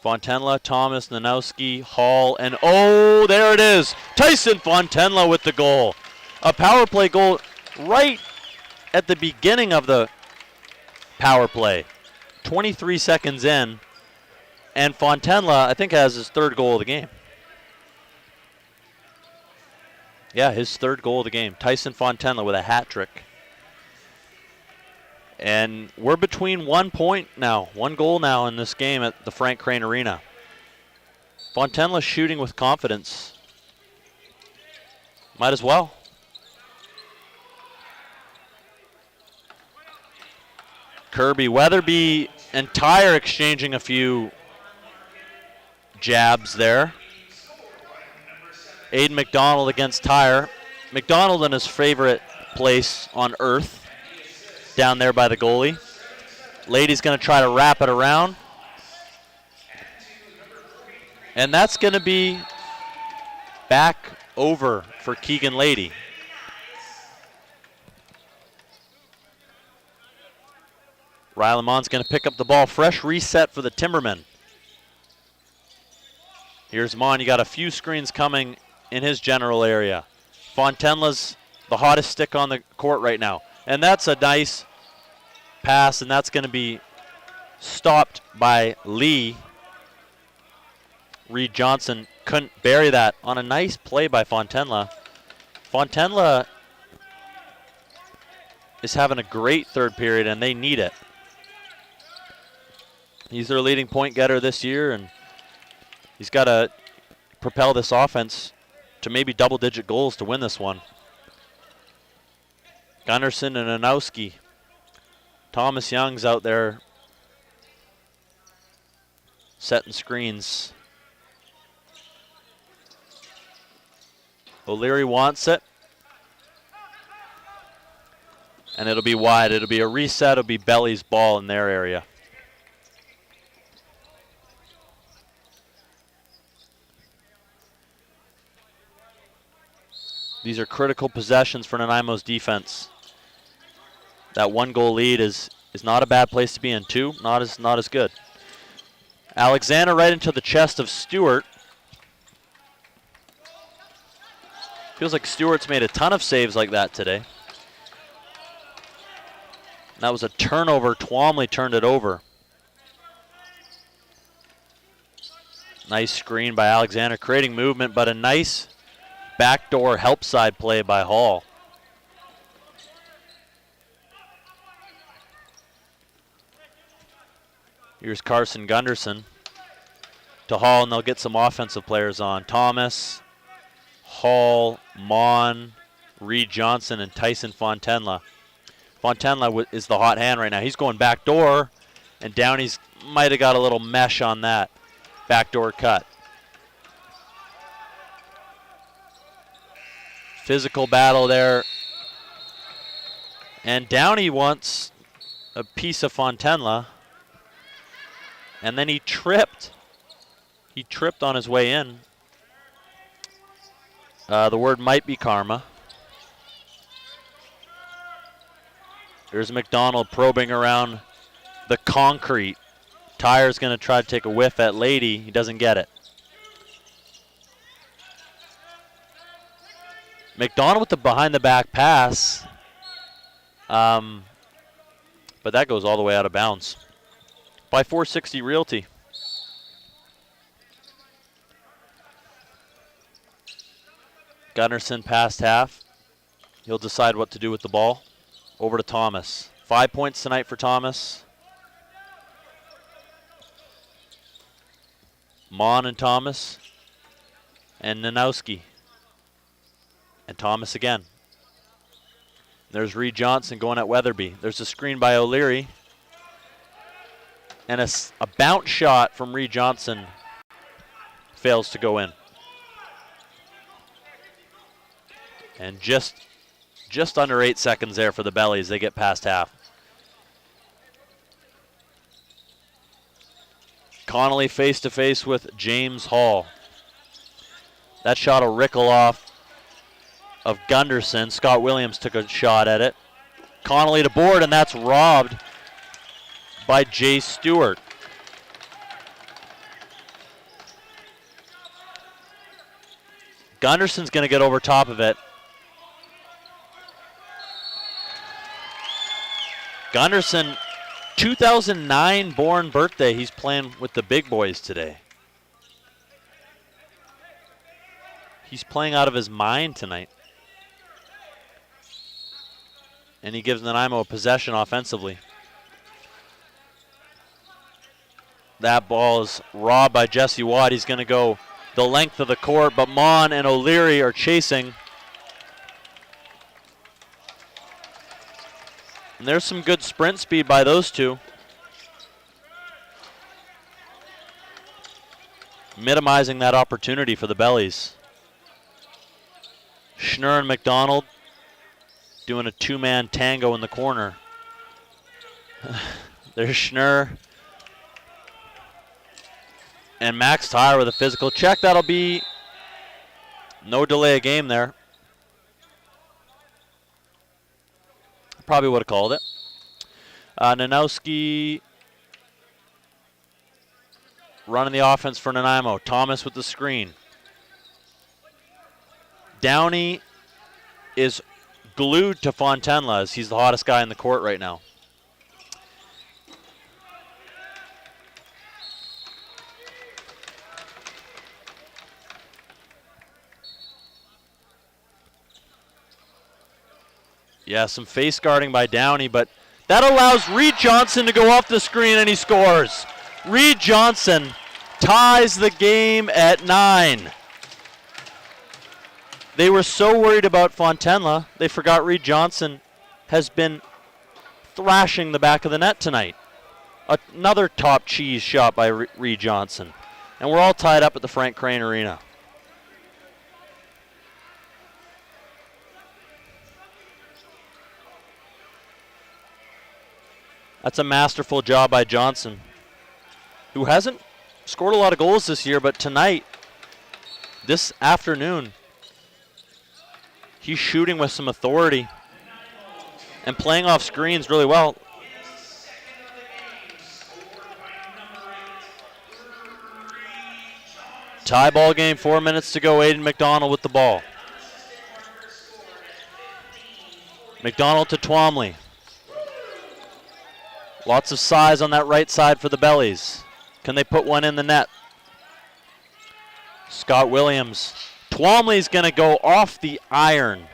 Fontenla, Thomas, Nanowski, Hall, and oh, there it is. Tyson Fontenla with the goal. A power play goal right at the beginning of the power play. 23 seconds in. And Fontenla, I think, has his third goal of the game. Yeah, his third goal of the game. Tyson Fontenla with a hat trick. And we're between 1 point now, 1 goal now in this game at the Frank Crane Arena. Fontenla shooting with confidence. Might as well. Kirby, Weatherby, and Tyre exchanging a few jabs there. Aiden McDonald against Tyre. McDonald in his favorite place on earth, down there by the goalie. Lady's going to try to wrap it around. And that's going to be back over for Keegan Lady. Riley Mon's going to pick up the ball. Fresh reset for the Timbermen. Here's Mon. You got a few screens coming in his general area. Fontenla's the hottest stick on the court right now. And that's a nice pass, and that's going to be stopped by Lee. Reed Johnson couldn't bury that on a nice play by Fontenla. Fontenla is having a great third period, and they need it. He's their leading point getter this year, and he's got to propel this offense to maybe double-digit goals to win this one. Gunderson and Anowski. Thomas Young's out there setting screens. O'Leary wants it. And it'll be wide. It'll be a reset. It'll be Belly's ball in their area. These are critical possessions for Nanaimo's defense. That 1-goal lead is not a bad place to be in. 2, not as good. Alexander right into the chest of Stewart. Feels like Stewart's made a ton of saves like that today. That was a turnover. Twomley turned it over. Nice screen by Alexander, creating movement, but a nice backdoor help side play by Hall. Here's Carson Gunderson to Hall, and they'll get some offensive players on. Thomas, Hall, Mon, Reed Johnson, and Tyson Fontenla. Fontenla is the hot hand right now. He's going backdoor, and Downey's might have got a little mesh on that backdoor cut. Physical battle there. And Downey wants a piece of Fontenla. And then he tripped. He tripped on his way in. The word might be karma. There's McDonald probing around the concrete. Tyre's going to try to take a whiff at Lady. He doesn't get it. McDonald with the behind-the-back pass. But that goes all the way out of bounds. By 460 Realty. Gunnarsson past half. He'll decide what to do with the ball. Over to Thomas. 5 points tonight for Thomas. Mon and Thomas. And Nanowski. And Thomas again. There's Reed Johnson going at Weatherby. There's a screen by O'Leary. And a bounce shot from Reed Johnson fails to go in. And just under 8 seconds there for the Bellies. They get past half. Connolly face to face with James Hall. That shot will rickle off of Gunderson. Scott Williams took a shot at it. Connolly to board, and that's robbed by Jay Stewart. Gunderson's going to get over top of it. Gunderson, 2009 born birthday. He's playing with the big boys today. He's playing out of his mind tonight. And he gives Nanaimo a possession offensively. That ball is robbed by Jesse Watt. He's going to go the length of the court, but Mon and O'Leary are chasing. And there's some good sprint speed by those two. Minimizing that opportunity for the Bellies. Schnurr and McDonald doing a two-man tango in the corner. There's Schnurr. And Max Tyre with a physical check. That'll be no delay of game there. Probably would have called it. Nanowski running the offense for Nanaimo. Thomas with the screen. Downey is glued to Fontenla as he's the hottest guy in the court right now. Yeah, some face guarding by Downey, but that allows Reed Johnson to go off the screen, and he scores. Reed Johnson ties the game at 9. They were so worried about Fontenla, they forgot Reed Johnson has been thrashing the back of the net tonight. Another top cheese shot by Reed Johnson. And we're all tied up at the Frank Crane Arena. That's a masterful job by Johnson, who hasn't scored a lot of goals this year, but tonight, this afternoon, He's shooting with some authority and playing off screens really well. Tie ball game, 4 minutes to go. Aiden McDonald with the ball. McDonald to Twomley. Lots of size on that right side for the Bellies. Can they put one in the net? Scott Williams. Twomley's going to go off the iron.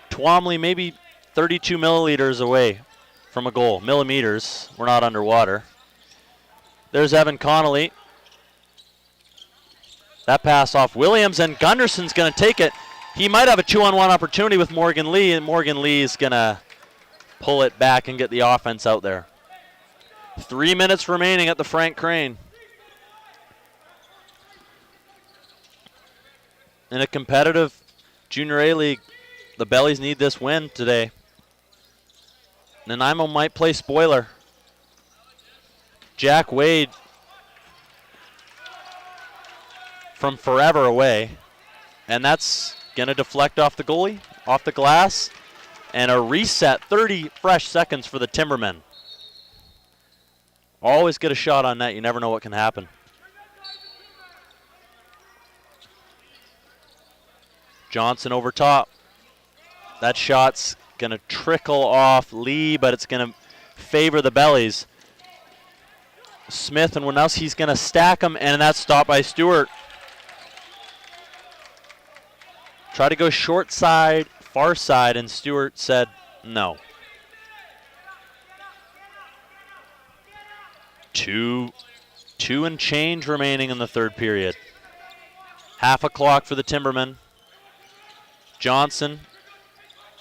Twomley maybe 32 milliliters away from a goal. Millimeters. We're not underwater. There's Evan Connolly. That pass off Williams, and Gunderson's going to take it. He might have a 2-on-1 opportunity with Morgan Lee, and Morgan Lee is going to pull it back and get the offense out there. 3 minutes remaining at the Frank Crane. In a competitive Junior A League, the Bellies need this win today. Nanaimo might play spoiler. Jack Wade from forever away, and that's going to deflect off the goalie, off the glass, and a reset, 30 fresh seconds for the Timbermen. Always get a shot on net. You never know what can happen. Johnson over top. That shot's going to trickle off Lee, but it's going to favor the Bellies. Smith and Winowski's going to stack them, and that's stopped by Stewart. Try to go short side, far side, and Stewart said no. 2 and change remaining in the third period. Half a clock for the Timbermen. Johnson.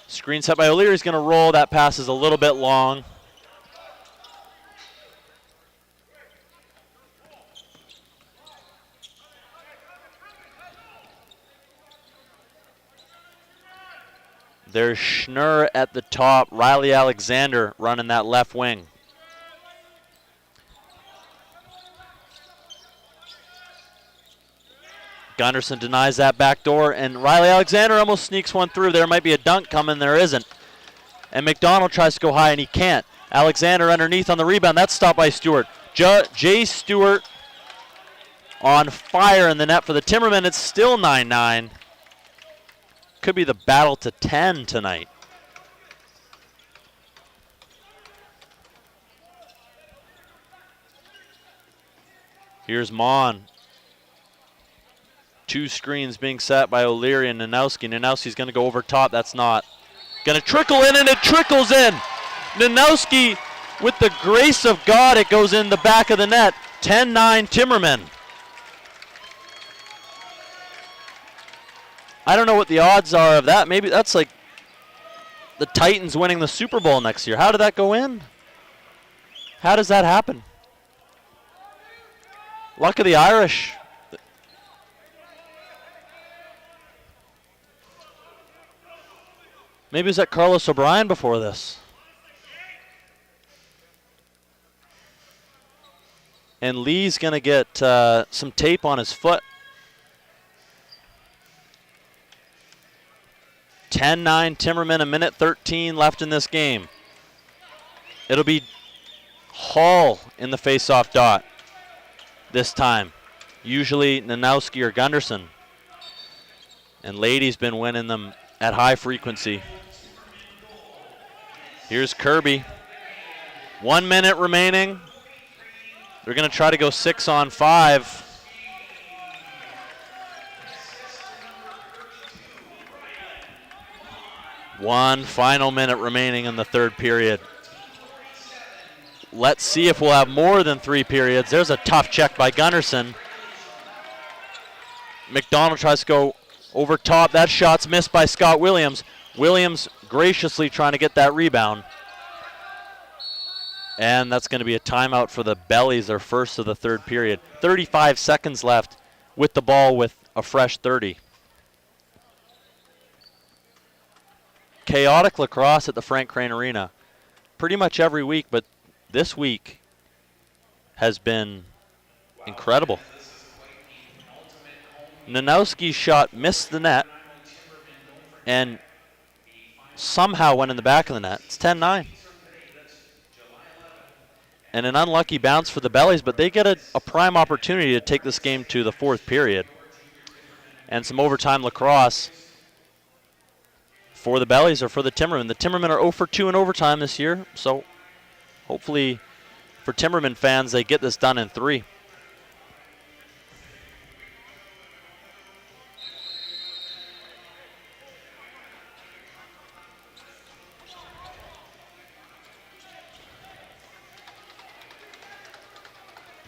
Screen set by O'Leary's going to roll. That pass is a little bit long. There's Schnurr at the top. Riley Alexander running that left wing. Gunderson denies that back door, and Riley Alexander almost sneaks one through. There might be a dunk coming, there isn't. And McDonald tries to go high, and he can't. Alexander underneath on the rebound. That's stopped by Stewart. Jay Stewart on fire in the net for the Timbermen. It's still 9-9. Could be the battle to 10 tonight. Here's Mon. 2 screens being set by O'Leary and Nanowski. Nanowski's going to go over top. That's not. Going to trickle in, and it trickles in. Nanowski, with the grace of God, it goes in the back of the net. 10-9 Timbermen. I don't know what the odds are of that. Maybe that's like the Titans winning the Super Bowl next year. How did that go in? How does that happen? Luck of the Irish. Maybe it was at Carlos O'Brien before this. And Lee's going to get some tape on his foot. 10-9 Timbermen, 1:13 left in this game. It'll be Hall in the face-off dot this time. Usually Nanowski or Gunderson. And Lady's been winning them at high frequency. Here's Kirby. 1 minute remaining. They're going to try to go 6-on-5. One final minute remaining in the third period. Let's see if we'll have more than 3 periods. There's a tough check by Gunderson. McDonald tries to go over top. That shot's missed by Scott Williams. Williams graciously trying to get that rebound. And that's going to be a timeout for the Bellies, their first of the third period. 35 seconds left with the ball with a fresh 30. Chaotic lacrosse at the Frank Crane Arena. Pretty much every week, but this week has been incredible. Nanowski's shot missed the net and somehow went in the back of the net. It's 10-9. And an unlucky bounce for the Bellies, but they get a prime opportunity to take this game to the fourth period. And some overtime lacrosse for the Bellies or for the Timbermen. The Timbermen are 0 for 2 in overtime this year, so hopefully for Timbermen fans, they get this done in 3.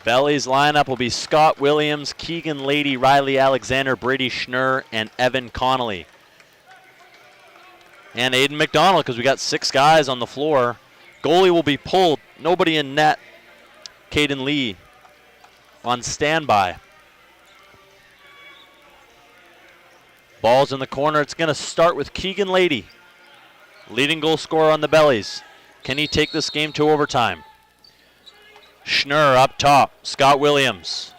Bellies lineup will be Scott Williams, Keegan Lady, Riley Alexander, Brady Schnurr, and Evan Connolly. And Aiden McDonald, because we got 6 guys on the floor. Goalie will be pulled. Nobody in net. Caden Lee on standby. Ball's in the corner. It's going to start with Keegan Lady, leading goal scorer on the Bellies. Can he take this game to overtime? Schnurr up top. Scott Williams.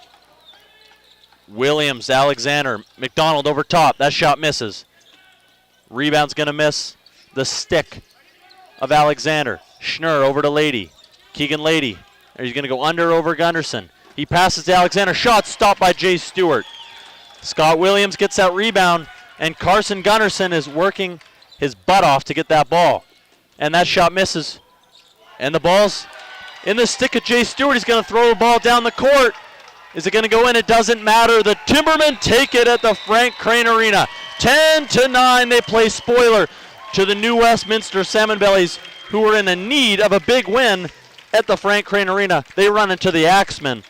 Williams, Alexander. McDonald over top. That shot misses. Rebound's going to miss the stick of Alexander. Schnurr over to Lady. Keegan Lady. He's going to go under over Gunderson. He passes to Alexander. Shot stopped by Jay Stewart. Scott Williams gets that rebound, and Carson Gunderson is working his butt off to get that ball. And that shot misses. And the ball's in the stick of Jay Stewart. He's going to throw the ball down the court. Is it going to go in? It doesn't matter. The Timbermen take it at the Frank Crane Arena. 10-9, they play spoiler to the New Westminster Salmon Bellies, who were in a need of a big win at the Frank Crane Arena. They run into the Axemen.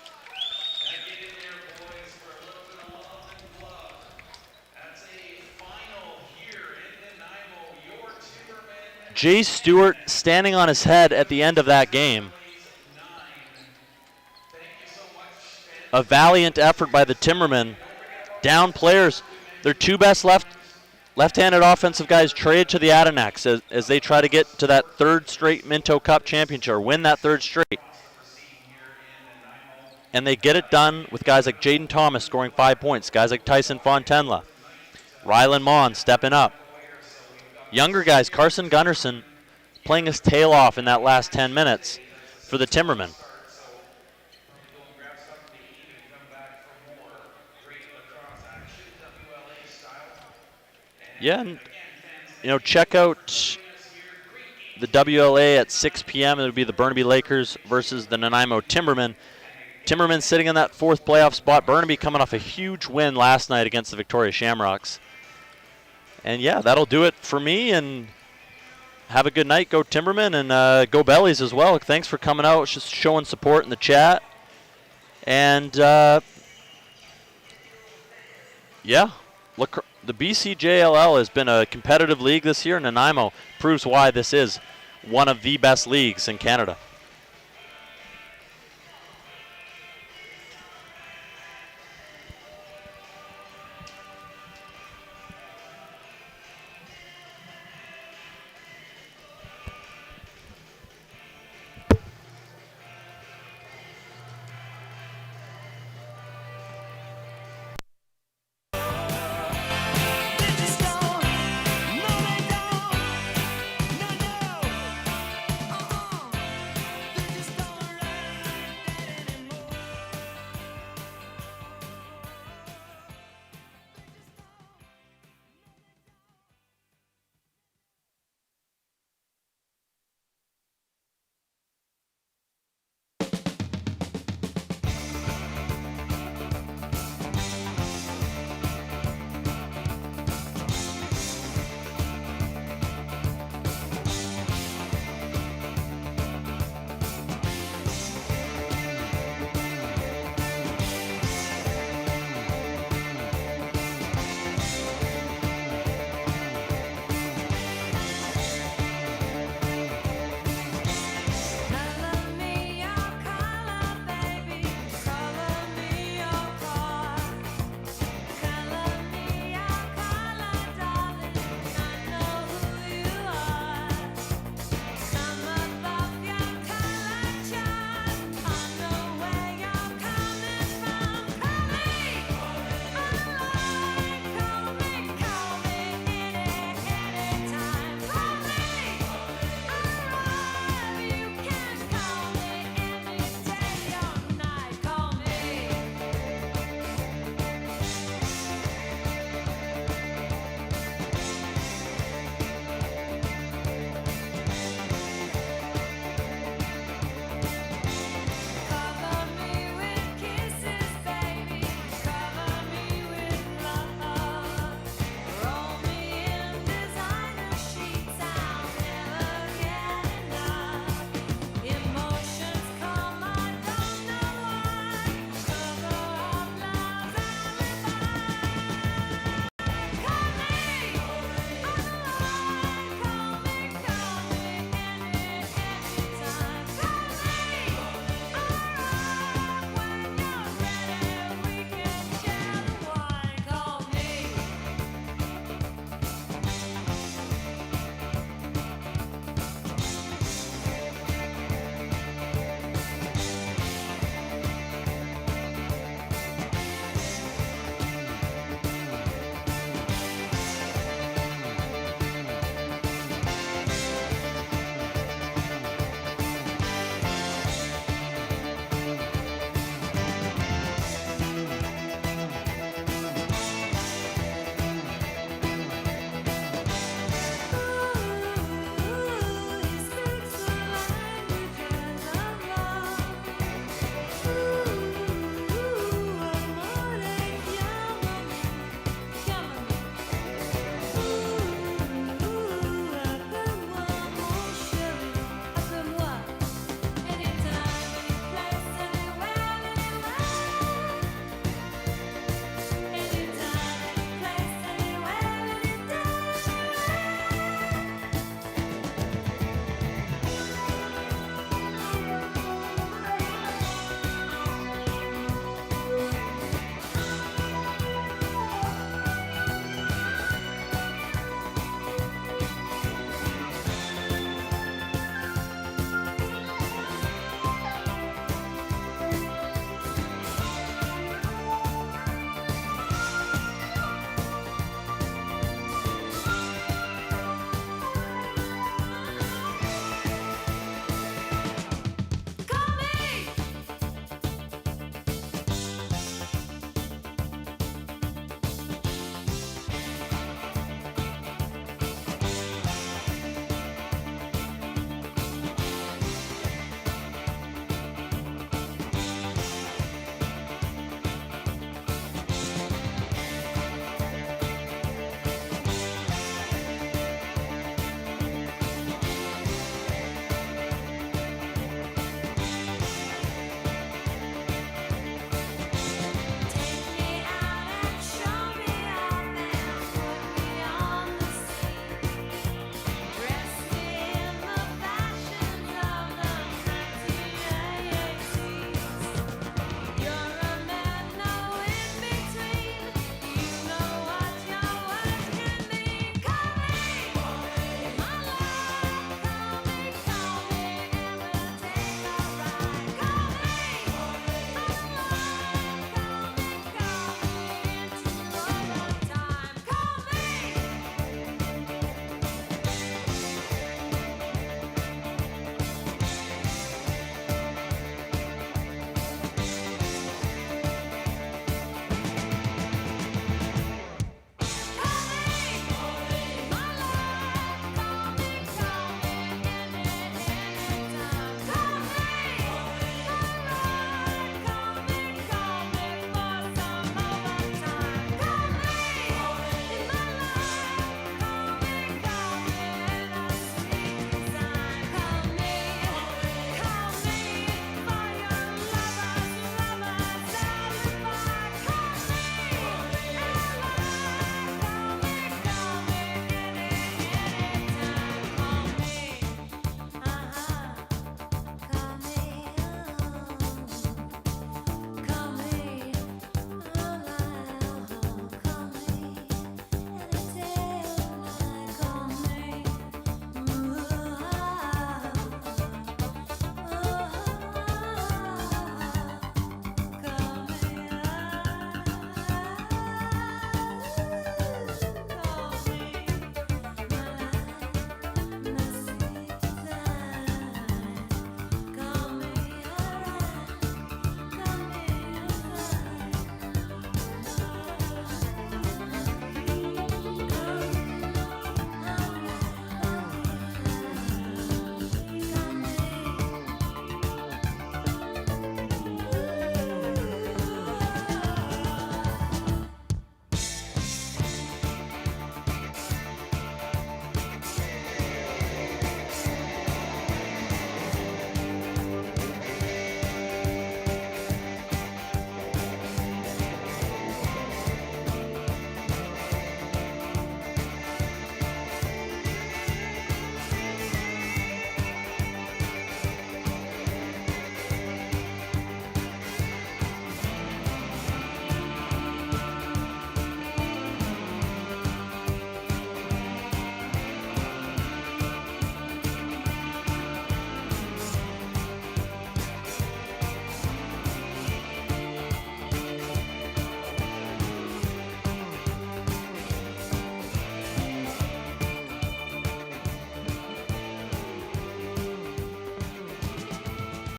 Jay Stewart standing on his head at the end of that game. A valiant effort by the Timbermen. Down players. Their 2 best left-handed offensive guys traded to the Adirondacks as they try to get to that 3rd straight Minto Cup championship, or win that 3rd straight. And they get it done with guys like Jaden Thomas scoring 5 points, guys like Tyson Fontenla, Rylan Mon stepping up. Younger guys, Carson Gunderson playing his tail off in that last 10 minutes for the Timbermen. Yeah, and, check out the WLA at 6 p.m. It would be the Burnaby Lakers versus the Nanaimo Timbermen. Timbermen sitting in that 4th playoff spot. Burnaby coming off a huge win last night against the Victoria Shamrocks. And yeah, that'll do it for me. And have a good night. Go Timbermen, and go Bellies as well. Thanks for coming out, just showing support in the chat. And yeah, look. The BCJLL has been a competitive league this year. Nanaimo proves why this is one of the best leagues in Canada.